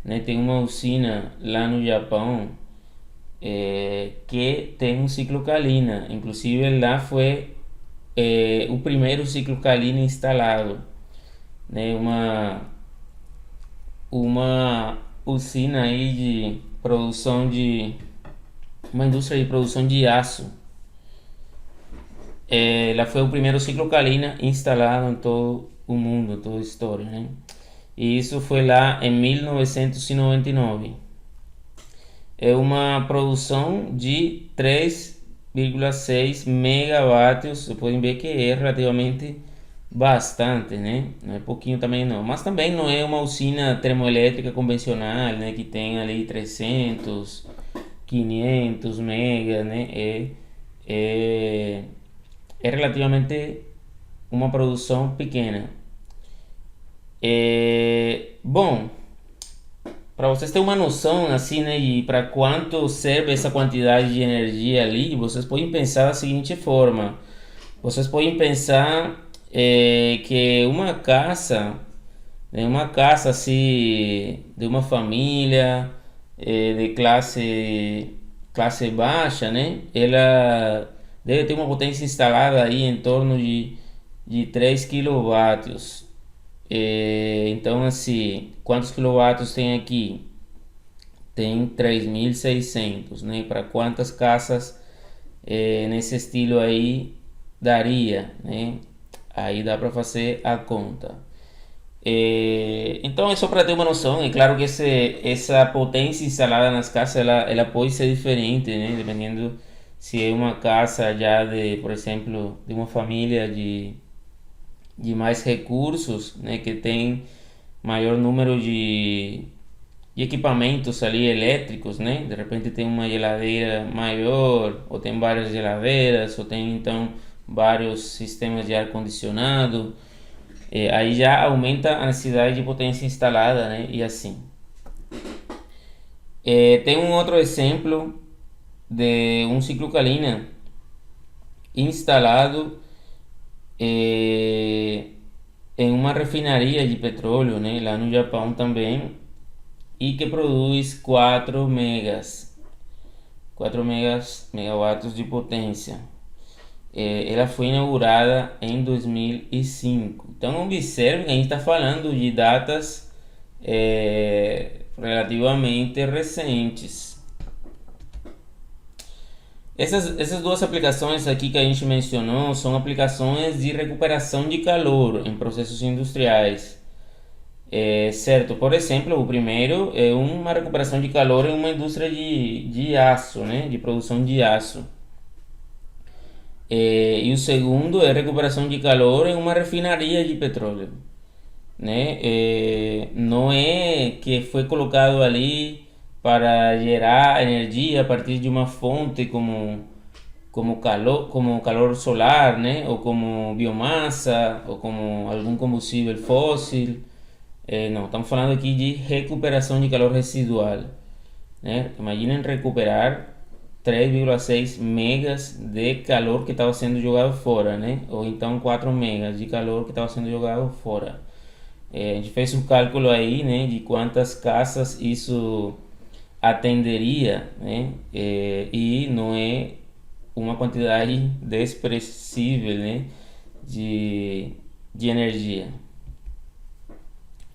né, tem uma usina lá no Japão que tem um ciclo Kalina. Inclusive lá foi o primeiro ciclo Kalina instalado, né, uma usina aí de produção uma indústria de produção de aço. Ela foi o primeiro ciclo Kalina instalado em todo o mundo, em toda a história, né? E isso foi lá em 1999. É uma produção de 3,6 megawatts. Vocês podem ver que é relativamente bastante, né? Não é pouquinho também não. Mas também não é uma usina termoelétrica convencional, né? Que tem ali 300, 500 megas, né? É relativamente uma produção pequena. Bom, para vocês terem uma noção assim, né, e para quanto serve essa quantidade de energia ali, vocês podem pensar da seguinte forma: vocês podem pensar que uma casa assim de uma família de classe baixa, né, ela deve ter uma potência instalada aí em torno de 3 kW. Então, assim, quantos quilowatts tem aqui? Tem 3.600, né? Para quantas casas nesse estilo aí daria, né? Aí dá para fazer a conta. Então, é só para ter uma noção. É claro que essa potência instalada nas casas ela pode ser diferente, né? Dependendo se é uma casa já de, por exemplo, de uma família de mais recursos, né, que tem maior número de equipamentos ali elétricos, né? De repente tem uma geladeira maior, ou tem várias geladeiras, ou tem então vários sistemas de ar-condicionado. Aí já aumenta a necessidade de potência instalada, né? E assim. Tem um outro exemplo de um ciclo Kalina instalado eh, em uma refinaria de petróleo, né, lá no Japão também, e que produz 4 megawatts de potência. Ela foi inaugurada em 2005. Então observe que a gente está falando de datas relativamente recentes. Essas duas aplicações aqui que a gente mencionou são aplicações de recuperação de calor em processos industriais. Certo, por exemplo, o primeiro é uma recuperação de calor em uma indústria de aço, né, de produção de aço. E o segundo é recuperação de calor em uma refinaria de petróleo, né? Não é que foi colocado ali para gerar energia a partir de uma fonte como calor solar, né? Ou como biomassa, ou como algum combustível fóssil. Não, estamos falando aqui de recuperação de calor residual, né? Imaginem recuperar 3,6 megas de calor que estava sendo jogado fora, né? Ou então 4 megas de calor que estava sendo jogado fora. A gente fez um cálculo aí, né, de quantas casas isso atenderia, né? E não é uma quantidade desprezível, né, de energia.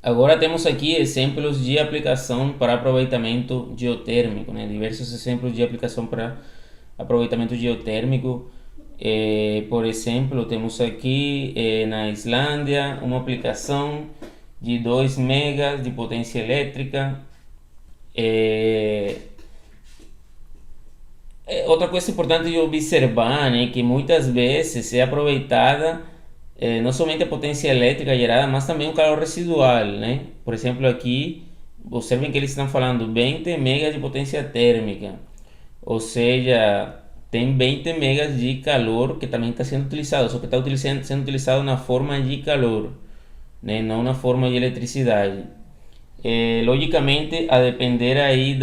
Agora temos aqui exemplos de aplicação para aproveitamento geotérmico, né? Diversos exemplos de aplicação para aproveitamento geotérmico. Por exemplo, temos aqui na Islândia uma aplicação de 2 megas de potência elétrica. Outra coisa importante de observar, né, que muitas vezes é aproveitada não somente a potência elétrica gerada, mas também o calor residual, né? Por exemplo, aqui, observem que eles estão falando 20 megas de potência térmica, ou seja, tem 20 megas de calor que também está sendo utilizado, só que está sendo utilizado na forma de calor, né? Não na forma de eletricidade. Logicamente, a depender aí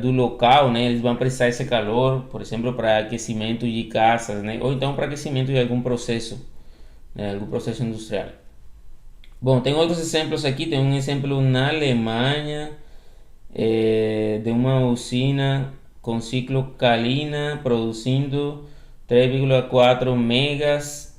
do local, né, eles vão precisar esse calor, por exemplo, para aquecimento de casas, né, ou então para aquecimento de algum processo, né, algum processo industrial. Bom, tem outros exemplos aqui. Tem um exemplo na Alemanha de uma usina com ciclo Kalina produzindo 3,4 megas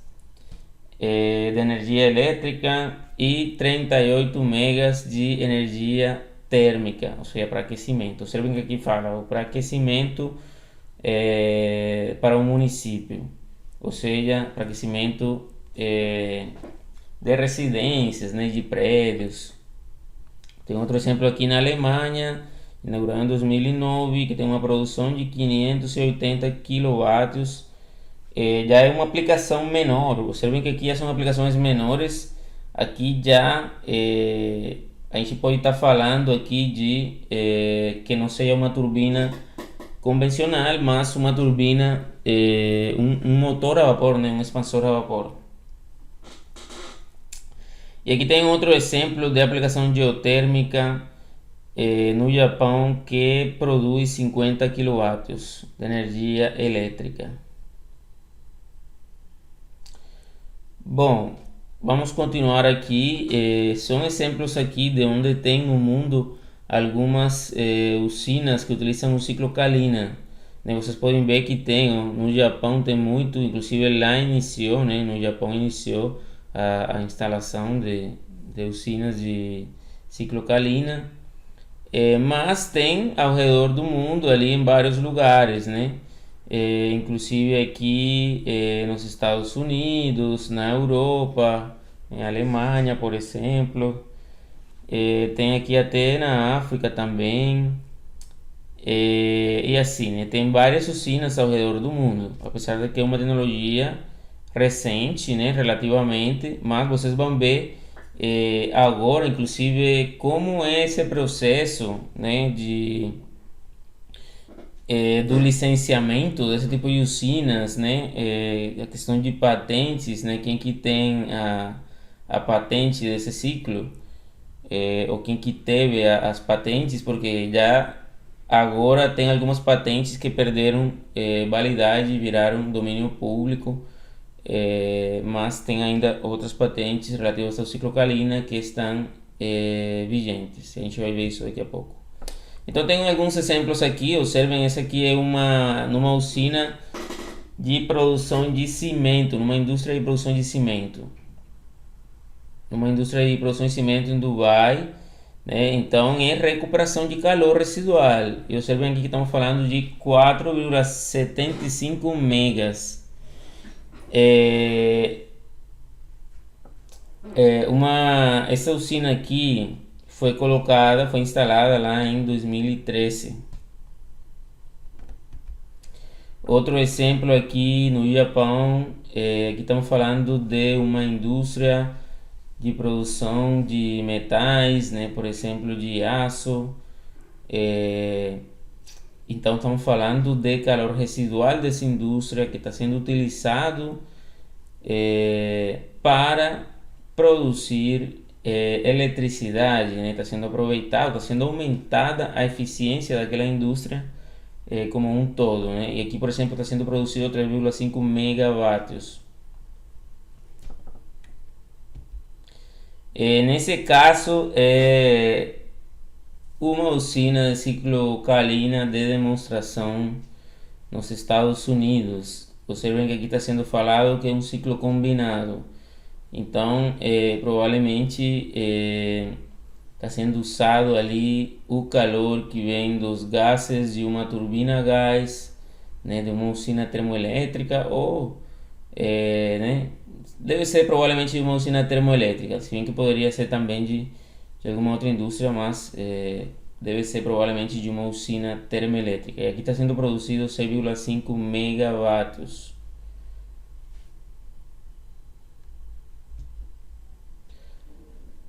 de energia elétrica e 38 megas de energia térmica, ou seja, para aquecimento. Observem que aqui fala para aquecimento para o município, ou seja, para aquecimento de residências, né, de prédios. Tem outro exemplo aqui na Alemanha, inaugurado em 2009, que tem uma produção de 580 kW. Já é uma aplicação menor. Observem que aqui já são aplicações menores. Aqui já a gente pode estar falando aqui de que não seja uma turbina convencional, mas uma turbina, um motor a vapor, né, um expansor a vapor. E aqui tem outro exemplo de aplicação geotérmica no Japão que produz 50 kW de energia elétrica. Bom, vamos continuar aqui. São exemplos aqui de onde tem no mundo algumas usinas que utilizam o ciclo Kalina. Né? Vocês podem ver que tem, no Japão tem muito, inclusive lá iniciou, né? No Japão iniciou a instalação de usinas de ciclo Kalina, mas tem ao redor do mundo ali em vários lugares, né? Inclusive aqui nos Estados Unidos, na Europa, em Alemanha, por exemplo, tem aqui até na África também, e assim, né? Tem várias usinas ao redor do mundo, apesar de que é uma tecnologia recente, né, relativamente, mas vocês vão ver agora, inclusive, como é esse processo, né, do licenciamento desse tipo de usinas, né, a questão de patentes, né, quem que tem a patente desse ciclo, ou quem que teve as patentes, porque já agora tem algumas patentes que perderam validade e viraram domínio público, mas tem ainda outras patentes relativas ao ciclo Kalina que estão vigentes. A gente vai ver isso daqui a pouco. Então tem alguns exemplos aqui. Observem, essa aqui é numa usina de produção de cimento, numa indústria de produção de cimento. Numa indústria de produção de cimento em Dubai, né? Então é recuperação de calor residual. E observem aqui que estamos falando de 4,75 megas. É, essa usina aqui foi instalada lá em 2013. Outro exemplo aqui no Japão, aqui estamos falando de uma indústria de produção de metais, né, por exemplo, de aço. Então estamos falando de calor residual dessa indústria que está sendo utilizado para produzir eletricidade, né? Está sendo aproveitado, está sendo aumentada a eficiência daquela indústria como um todo, né? E aqui, por exemplo, está sendo produzido 3,5 megawatts. Nesse caso, é uma usina de ciclo Kalina de demonstração nos Estados Unidos. Observem que aqui está sendo falado que é um ciclo combinado. Então, provavelmente está sendo usado ali o calor que vem dos gases de uma turbina a gás, né, de uma usina termoelétrica ou, né, deve ser provavelmente de uma usina termoelétrica, se bem que poderia ser também de alguma outra indústria, mas deve ser provavelmente de uma usina termoelétrica. E aqui está sendo produzido 6,5 megawatts.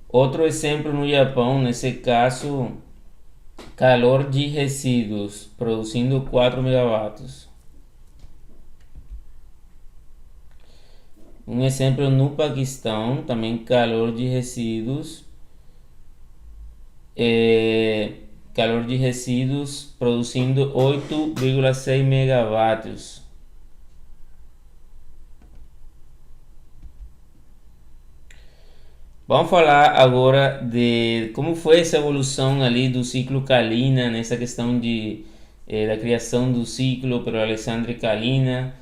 Outro exemplo no Japão, nesse caso, calor de resíduos, produzindo 4 megawatts. Um exemplo no Paquistão, também calor de resíduos, produzindo 8,6 megawatts. Vamos falar agora de como foi essa evolução ali do ciclo Kalina, nessa questão da criação do ciclo pelo Alexandre Kalina,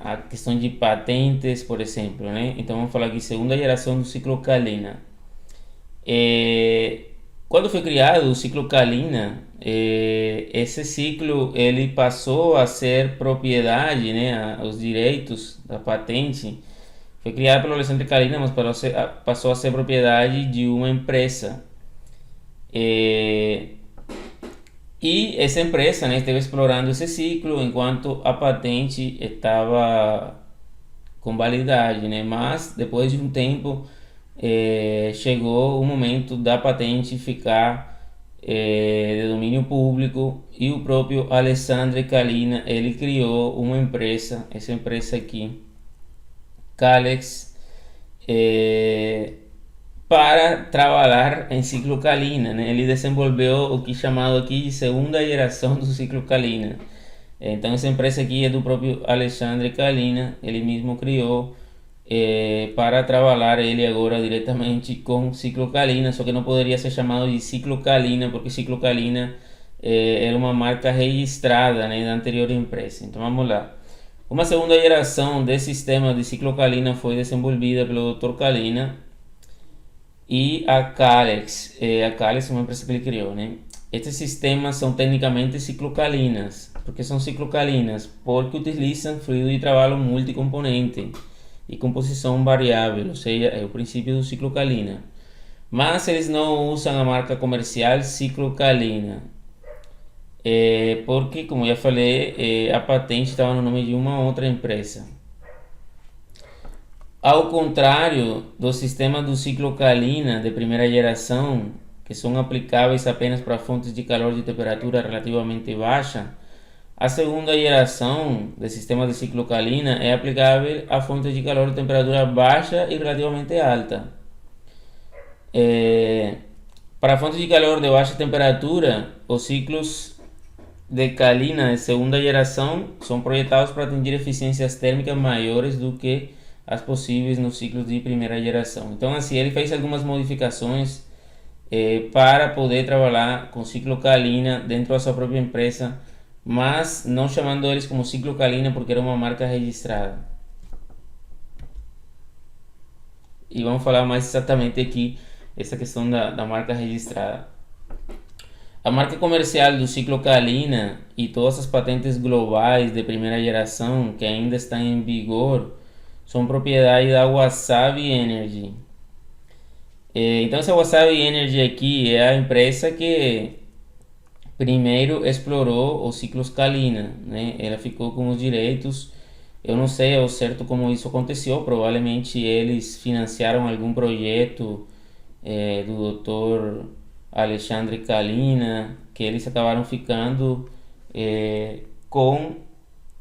a questão de patentes, por exemplo, né? Então vamos falar aqui segunda geração do ciclo Kalina. Quando foi criado o ciclo Kalina, esse ciclo ele passou a ser propriedade, né, os direitos da patente foi criado pelo Alexandre Kalina, mas passou a ser propriedade de uma empresa. E essa empresa, né, esteve explorando esse ciclo enquanto a patente estava com validade, né? Mas depois de um tempo chegou o momento da patente ficar de domínio público e o próprio Alexandre Kalina ele criou uma empresa, essa empresa aqui, Calex, para trabalhar em ciclo Kalina, né? Ele desenvolveu o que é chamado aqui de segunda geração do ciclo Kalina. Então essa empresa aqui é do próprio Alexandre Kalina, ele mesmo criou para trabalhar ele agora diretamente com ciclo Kalina, só que não poderia ser chamado de ciclo Kalina porque ciclo Kalina era uma marca registrada, né, da anterior empresa. Então vamos lá. Uma segunda geração desse sistema de ciclo Kalina foi desenvolvida pelo Dr. Kalina e a Calex. A Calex é uma empresa que ele criou, né? Estes sistemas são tecnicamente ciclocalinas. Por que são ciclocalinas? Porque utilizam fluido de trabalho multicomponente e composição variável, ou seja, é o princípio do ciclo Kalina. Mas eles não usam a marca comercial ciclo Kalina. Porque, como já falei, a patente estava no nome de uma outra empresa. Ao contrário do sistema do ciclo Kalina de primeira geração, que são aplicáveis apenas para fontes de calor de temperatura relativamente baixa, a segunda geração do sistema de ciclo Kalina é aplicável a fontes de calor de temperatura baixa e relativamente alta. É, para fontes de calor de baixa temperatura, os ciclos de Kalina de segunda geração são projetados para atingir eficiências térmicas maiores do que as possíveis nos ciclos de primeira geração. Então, assim, ele fez algumas modificações para poder trabalhar com ciclo Kalina dentro da sua própria empresa, mas não chamando eles como ciclo Kalina porque era uma marca registrada. E vamos falar mais exatamente aqui essa questão da marca registrada. A marca comercial do ciclo Kalina e todas as patentes globais de primeira geração que ainda estão em vigor são propriedade da Wasabi Energy. Então essa Wasabi Energy aqui é a empresa que primeiro explorou os ciclos Kalina, né? Ela ficou com os direitos. Eu não sei ao certo como isso aconteceu, provavelmente eles financiaram algum projeto do Dr. Alexandre Kalina, que eles acabaram ficando com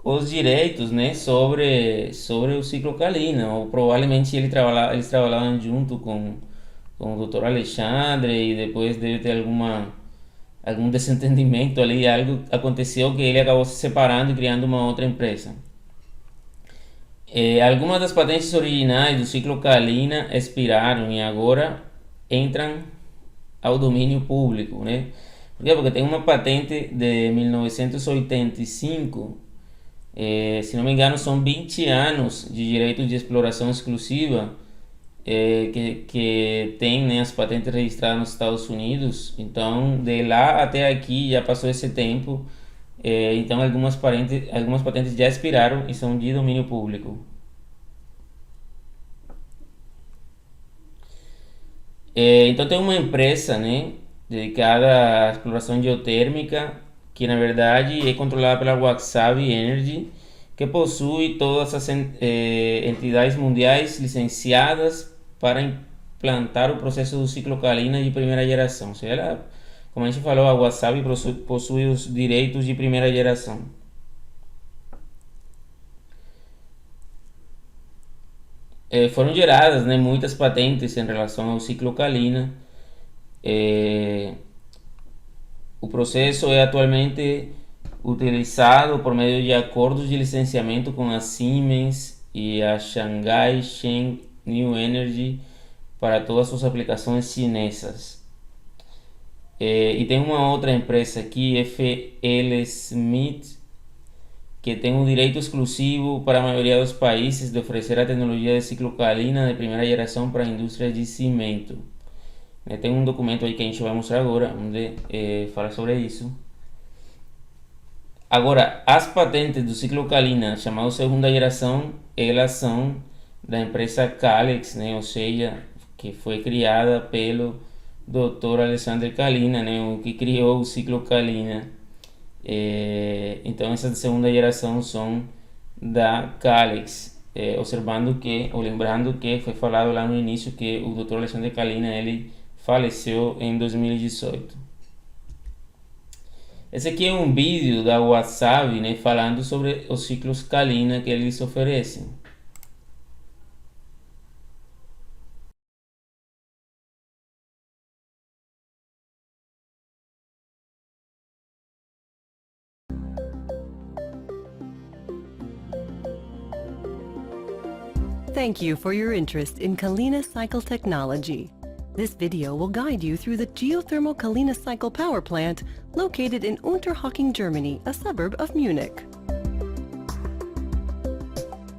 os direitos, né, sobre o ciclo Kalina, ou provavelmente eles trabalhavam junto com o Dr. Alexandre e depois deve ter algum desentendimento ali, algo aconteceu que ele acabou se separando e criando uma outra empresa. Algumas das patentes originais do ciclo Kalina expiraram e agora entram ao domínio público, né? Por quê? Porque tem uma patente de 1985, se não me engano são 20 anos de direito de exploração exclusiva que tem, né, as patentes registradas nos Estados Unidos. Então de lá até aqui já passou esse tempo, então algumas patentes já expiraram e são de domínio público. Então tem uma empresa, né, dedicada à exploração geotérmica que na verdade é controlada pela Wasabi Energy, que possui todas as entidades mundiais licenciadas para implantar o processo do ciclo Kalina de primeira geração. Ou seja, ela, como a gente falou, a Wasabi possui os direitos de primeira geração. Foram geradas, né, muitas patentes em relação ao ciclo Kalina. O processo é atualmente utilizado por meio de acordos de licenciamento com a Siemens e a Shanghai Sheng New Energy para todas suas aplicações chinesas. E tem uma outra empresa aqui, FL Smith, que tem um direito exclusivo para a maioria dos países de oferecer a tecnologia de ciclo Kalina de primeira geração para a indústria de cimento. Tem um documento aí que a gente vai mostrar agora, onde fala sobre isso. Agora, as patentes do ciclo Kalina, chamado segunda geração, elas são da empresa Calix, né? Ou seja, que foi criada pelo Dr. Alexandre Kalina, né? O que criou o ciclo Kalina. Então essas de segunda geração são da Calix, observando que, ou lembrando que foi falado lá no início que o Dr. Alexandre Kalina ele faleceu em 2018. Esse aqui é um vídeo da Wasabi, né, falando sobre os ciclos Kalina que eles oferecem. Thank you for your interest in Kalina Cycle Technology. This video will guide you through the geothermal Kalina Cycle power plant located in Unterhaching, Germany, a suburb of Munich.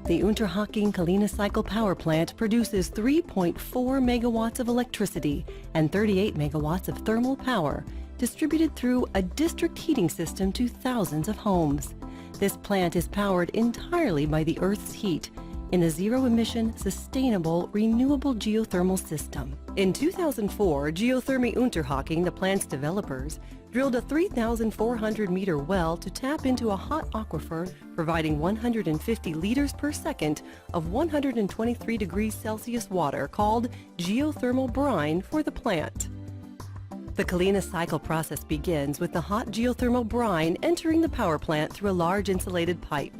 The Unterhaching Kalina Cycle power plant produces 3.4 megawatts of electricity and 38 megawatts of thermal power distributed through a district heating system to thousands of homes. This plant is powered entirely by the Earth's heat, in a zero-emission, sustainable, renewable geothermal system. In 2004, Geothermie Unterhaching, the plant's developers, drilled a 3,400-meter well to tap into a hot aquifer, providing 150 liters per second of 123 degrees Celsius water called geothermal brine for the plant. The Kalina cycle process begins with the hot geothermal brine entering the power plant through a large insulated pipe.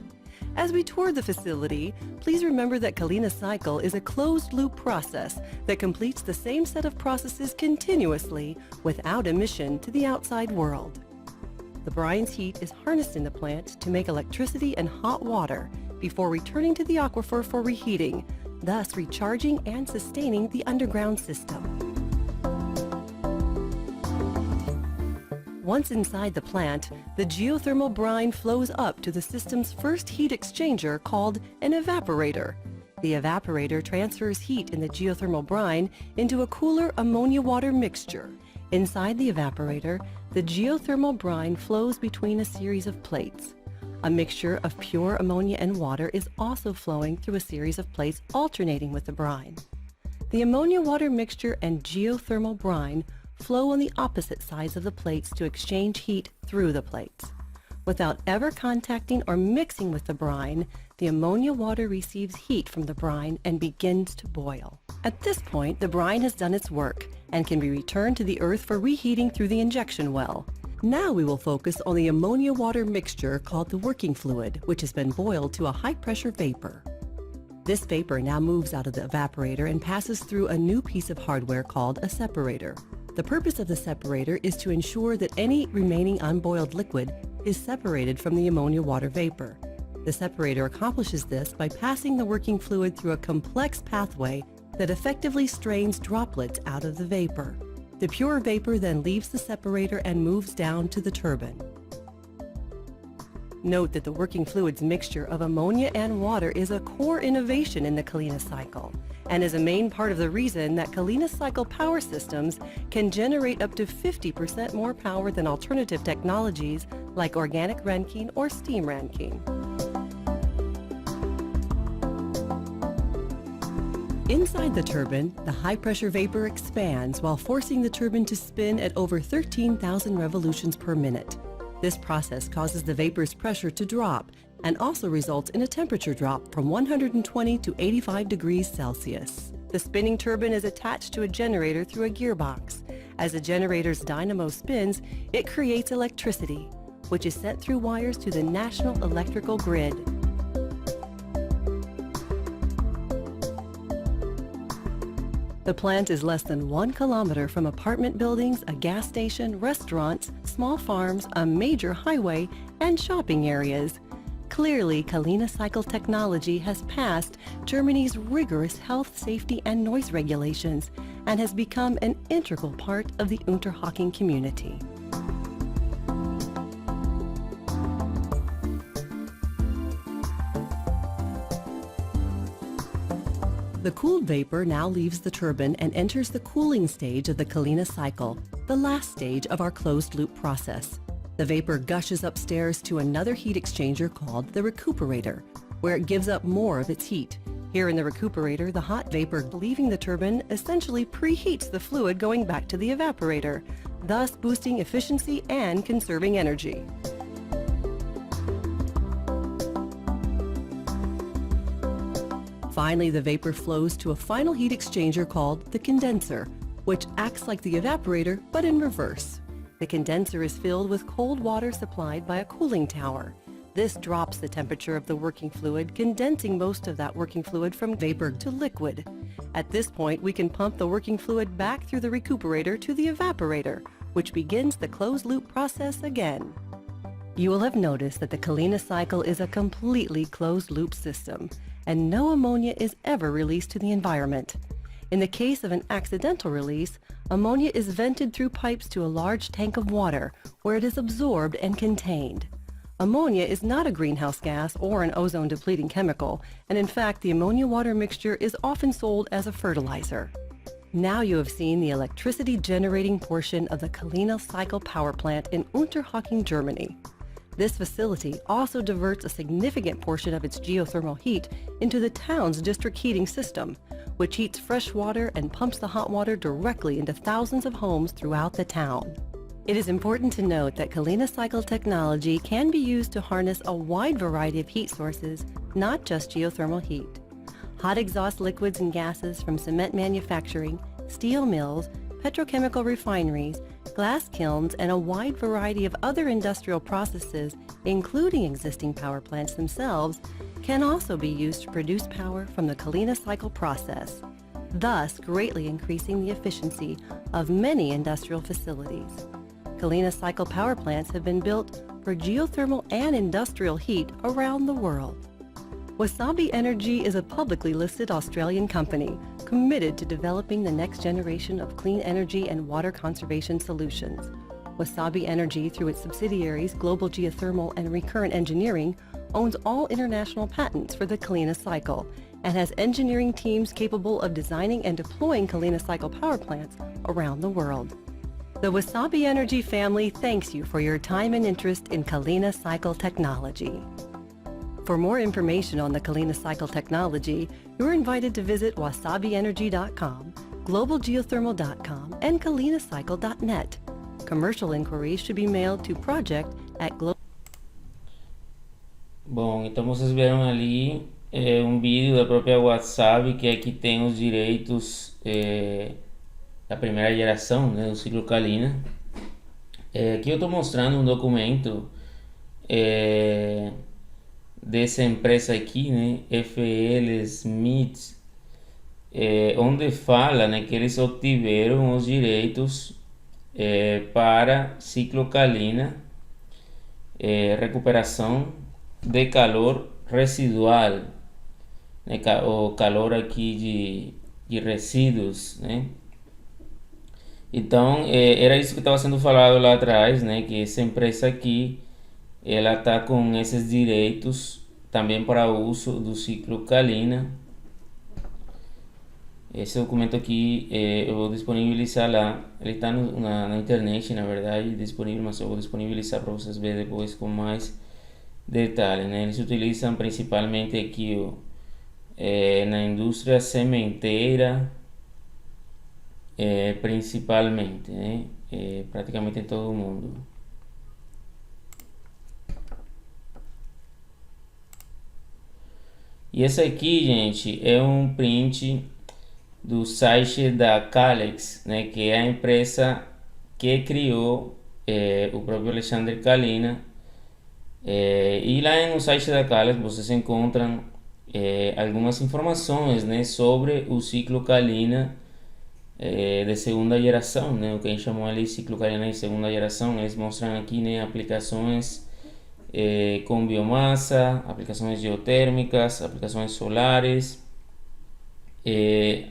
As we tour the facility, please remember that Kalina cycle is a closed-loop process that completes the same set of processes continuously without emission to the outside world. The brine's heat is harnessed in the plant to make electricity and hot water before returning to the aquifer for reheating, thus recharging and sustaining the underground system. Once inside the plant, the geothermal brine flows up to the system's first heat exchanger called an evaporator. The evaporator transfers heat in the geothermal brine into a cooler ammonia-water mixture. Inside the evaporator, the geothermal brine flows between a series of plates. A mixture of pure ammonia and water is also flowing through a series of plates alternating with the brine. The ammonia-water mixture and geothermal brine flow on the opposite sides of the plates to exchange heat through the plates. Without ever contacting or mixing with the brine, the ammonia water receives heat from the brine and begins to boil. At this point, the brine has done its work and can be returned to the earth for reheating through the injection well. Now we will focus on the ammonia water mixture called the working fluid, which has been boiled to a high-pressure vapor. This vapor now moves out of the evaporator and passes through a new piece of hardware called a separator. The purpose of the separator is to ensure that any remaining unboiled liquid is separated from the ammonia water vapor. The separator accomplishes this by passing the working fluid through a complex pathway that effectively strains droplets out of the vapor. The pure vapor then leaves the separator and moves down to the turbine. Note that the working fluid's mixture of ammonia and water is a core innovation in the Kalina cycle and is a main part of the reason that Kalina cycle power systems can generate up to 50% more power than alternative technologies like organic Rankine or steam Rankine. Inside the turbine, the high-pressure vapor expands while forcing the turbine to spin at over 13,000 revolutions per minute. This process causes the vapor's pressure to drop and also results in a temperature drop from 120 to 85 degrees Celsius. The spinning turbine is attached to a generator through a gearbox. As the generator's dynamo spins, it creates electricity, which is sent through wires to the national electrical grid. The plant is less than 1 kilometer from apartment buildings, a gas station, restaurants, small farms, a major highway, and shopping areas. Clearly, Kalina cycle technology has passed Germany's rigorous health, safety, and noise regulations and has become an integral part of the Unterhaching community. The cooled vapor now leaves the turbine and enters the cooling stage of the Kalina cycle, the last stage of our closed-loop process. The vapor gushes upstairs to another heat exchanger called the recuperator, where it gives up more of its heat. Here in the recuperator, the hot vapor leaving the turbine essentially preheats the fluid going back to the evaporator, thus boosting efficiency and conserving energy. Finally, the vapor flows to a final heat exchanger called the condenser, which acts like the evaporator but in reverse. The condenser is filled with cold water supplied by a cooling tower. This drops the temperature of the working fluid, condensing most of that working fluid from vapor to liquid. At this point, we can pump the working fluid back through the recuperator to the evaporator, which begins the closed-loop process again. You will have noticed that the Kalina cycle is a completely closed-loop system, and no ammonia is ever released to the environment. In the case of an accidental release, ammonia is vented through pipes to a large tank of water, where it is absorbed and contained. Ammonia is not a greenhouse gas or an ozone-depleting chemical, and in fact, the ammonia-water mixture is often sold as a fertilizer. Now you have seen the electricity-generating portion of the Kalina cycle power plant in Unterhaching, Germany. This facility also diverts a significant portion of its geothermal heat into the town's district heating system, which heats fresh water and pumps the hot water directly into thousands of homes throughout the town. It is important to note that Kalina Cycle technology can be used to harness a wide variety of heat sources, not just geothermal heat. Hot exhaust liquids and gases from cement manufacturing, steel mills, petrochemical refineries, glass kilns, and a wide variety of other industrial processes, including existing power plants themselves, can also be used to produce power from the Kalina Cycle process, thus greatly increasing the efficiency of many industrial facilities. Kalina Cycle power plants have been built for geothermal and industrial heat around the world. Wasabi Energy is a publicly listed Australian company committed to developing the next generation of clean energy and water conservation solutions. Wasabi Energy, through its subsidiaries Global Geothermal and Recurrent Engineering, owns all international patents for the Kalina Cycle and has engineering teams capable of designing and deploying Kalina Cycle power plants around the world. The Wasabi Energy family thanks you for your time and interest in Kalina Cycle technology. For more information on the Kalina Cycle technology, you're invited to visit wasabienergy.com, globalgeothermal.com, and kalinacycle.net. Commercial inquiries should be mailed to project@global. Bom, então vocês viram ali um vídeo da própria Wasabi, que aqui tem os direitos da primeira geração, né, do ciclo Kalina. Aqui eu estou mostrando um documento dessa empresa aqui, né, FL Smith, onde fala, né, que eles obtiveram os direitos para ciclo Kalina, recuperação de calor residual, né, o calor aqui de resíduos, né. Então, era isso que estava sendo falado lá atrás, né, que essa empresa aqui, ela está com esses direitos também para o uso do ciclo Kalina. Esse documento aqui eu vou disponibilizar lá, ele está na internet, na verdade, disponível, mas eu vou disponibilizar para vocês verem depois com mais detalhes, né? Eles utilizam principalmente aqui na indústria sementeira, principalmente, né? Praticamente em todo o mundo. E esse aqui, gente, é um print do site da Calex, né, que é a empresa que criou o próprio Alexandre Kalina. E lá no site da Calex vocês encontram algumas informações, né, sobre o ciclo Kalina de segunda geração, né, o que a gente chamou ali ciclo Kalina de segunda geração. Eles mostram aqui, né, aplicações com biomassa, aplicações geotérmicas, aplicações solares,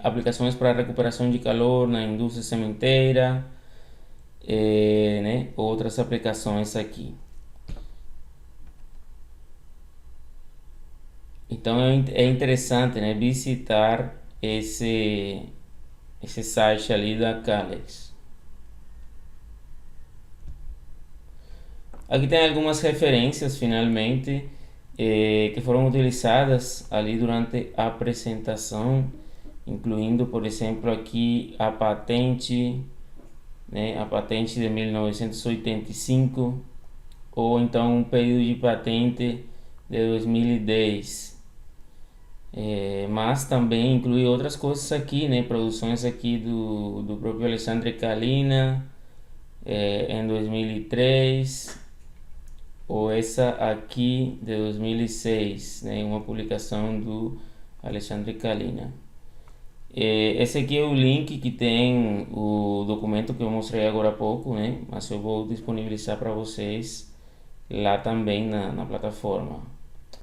aplicações para recuperação de calor na indústria sementeira, né, outras aplicações aqui. Então é interessante, né, visitar esse site ali da Calex. Aqui tem algumas referências, finalmente, que foram utilizadas ali durante a apresentação, incluindo, por exemplo, aqui a patente, né, a patente de 1985, ou então um pedido de patente de 2010. Mas também inclui outras coisas aqui, né, produções aqui do próprio Alexandre Kalina, em 2003, ou essa aqui de 2006, né, uma publicação do Alexandre Kalina. Esse aqui é o link que tem o documento que eu mostrei agora há pouco, né, mas eu vou disponibilizar para vocês lá também na plataforma.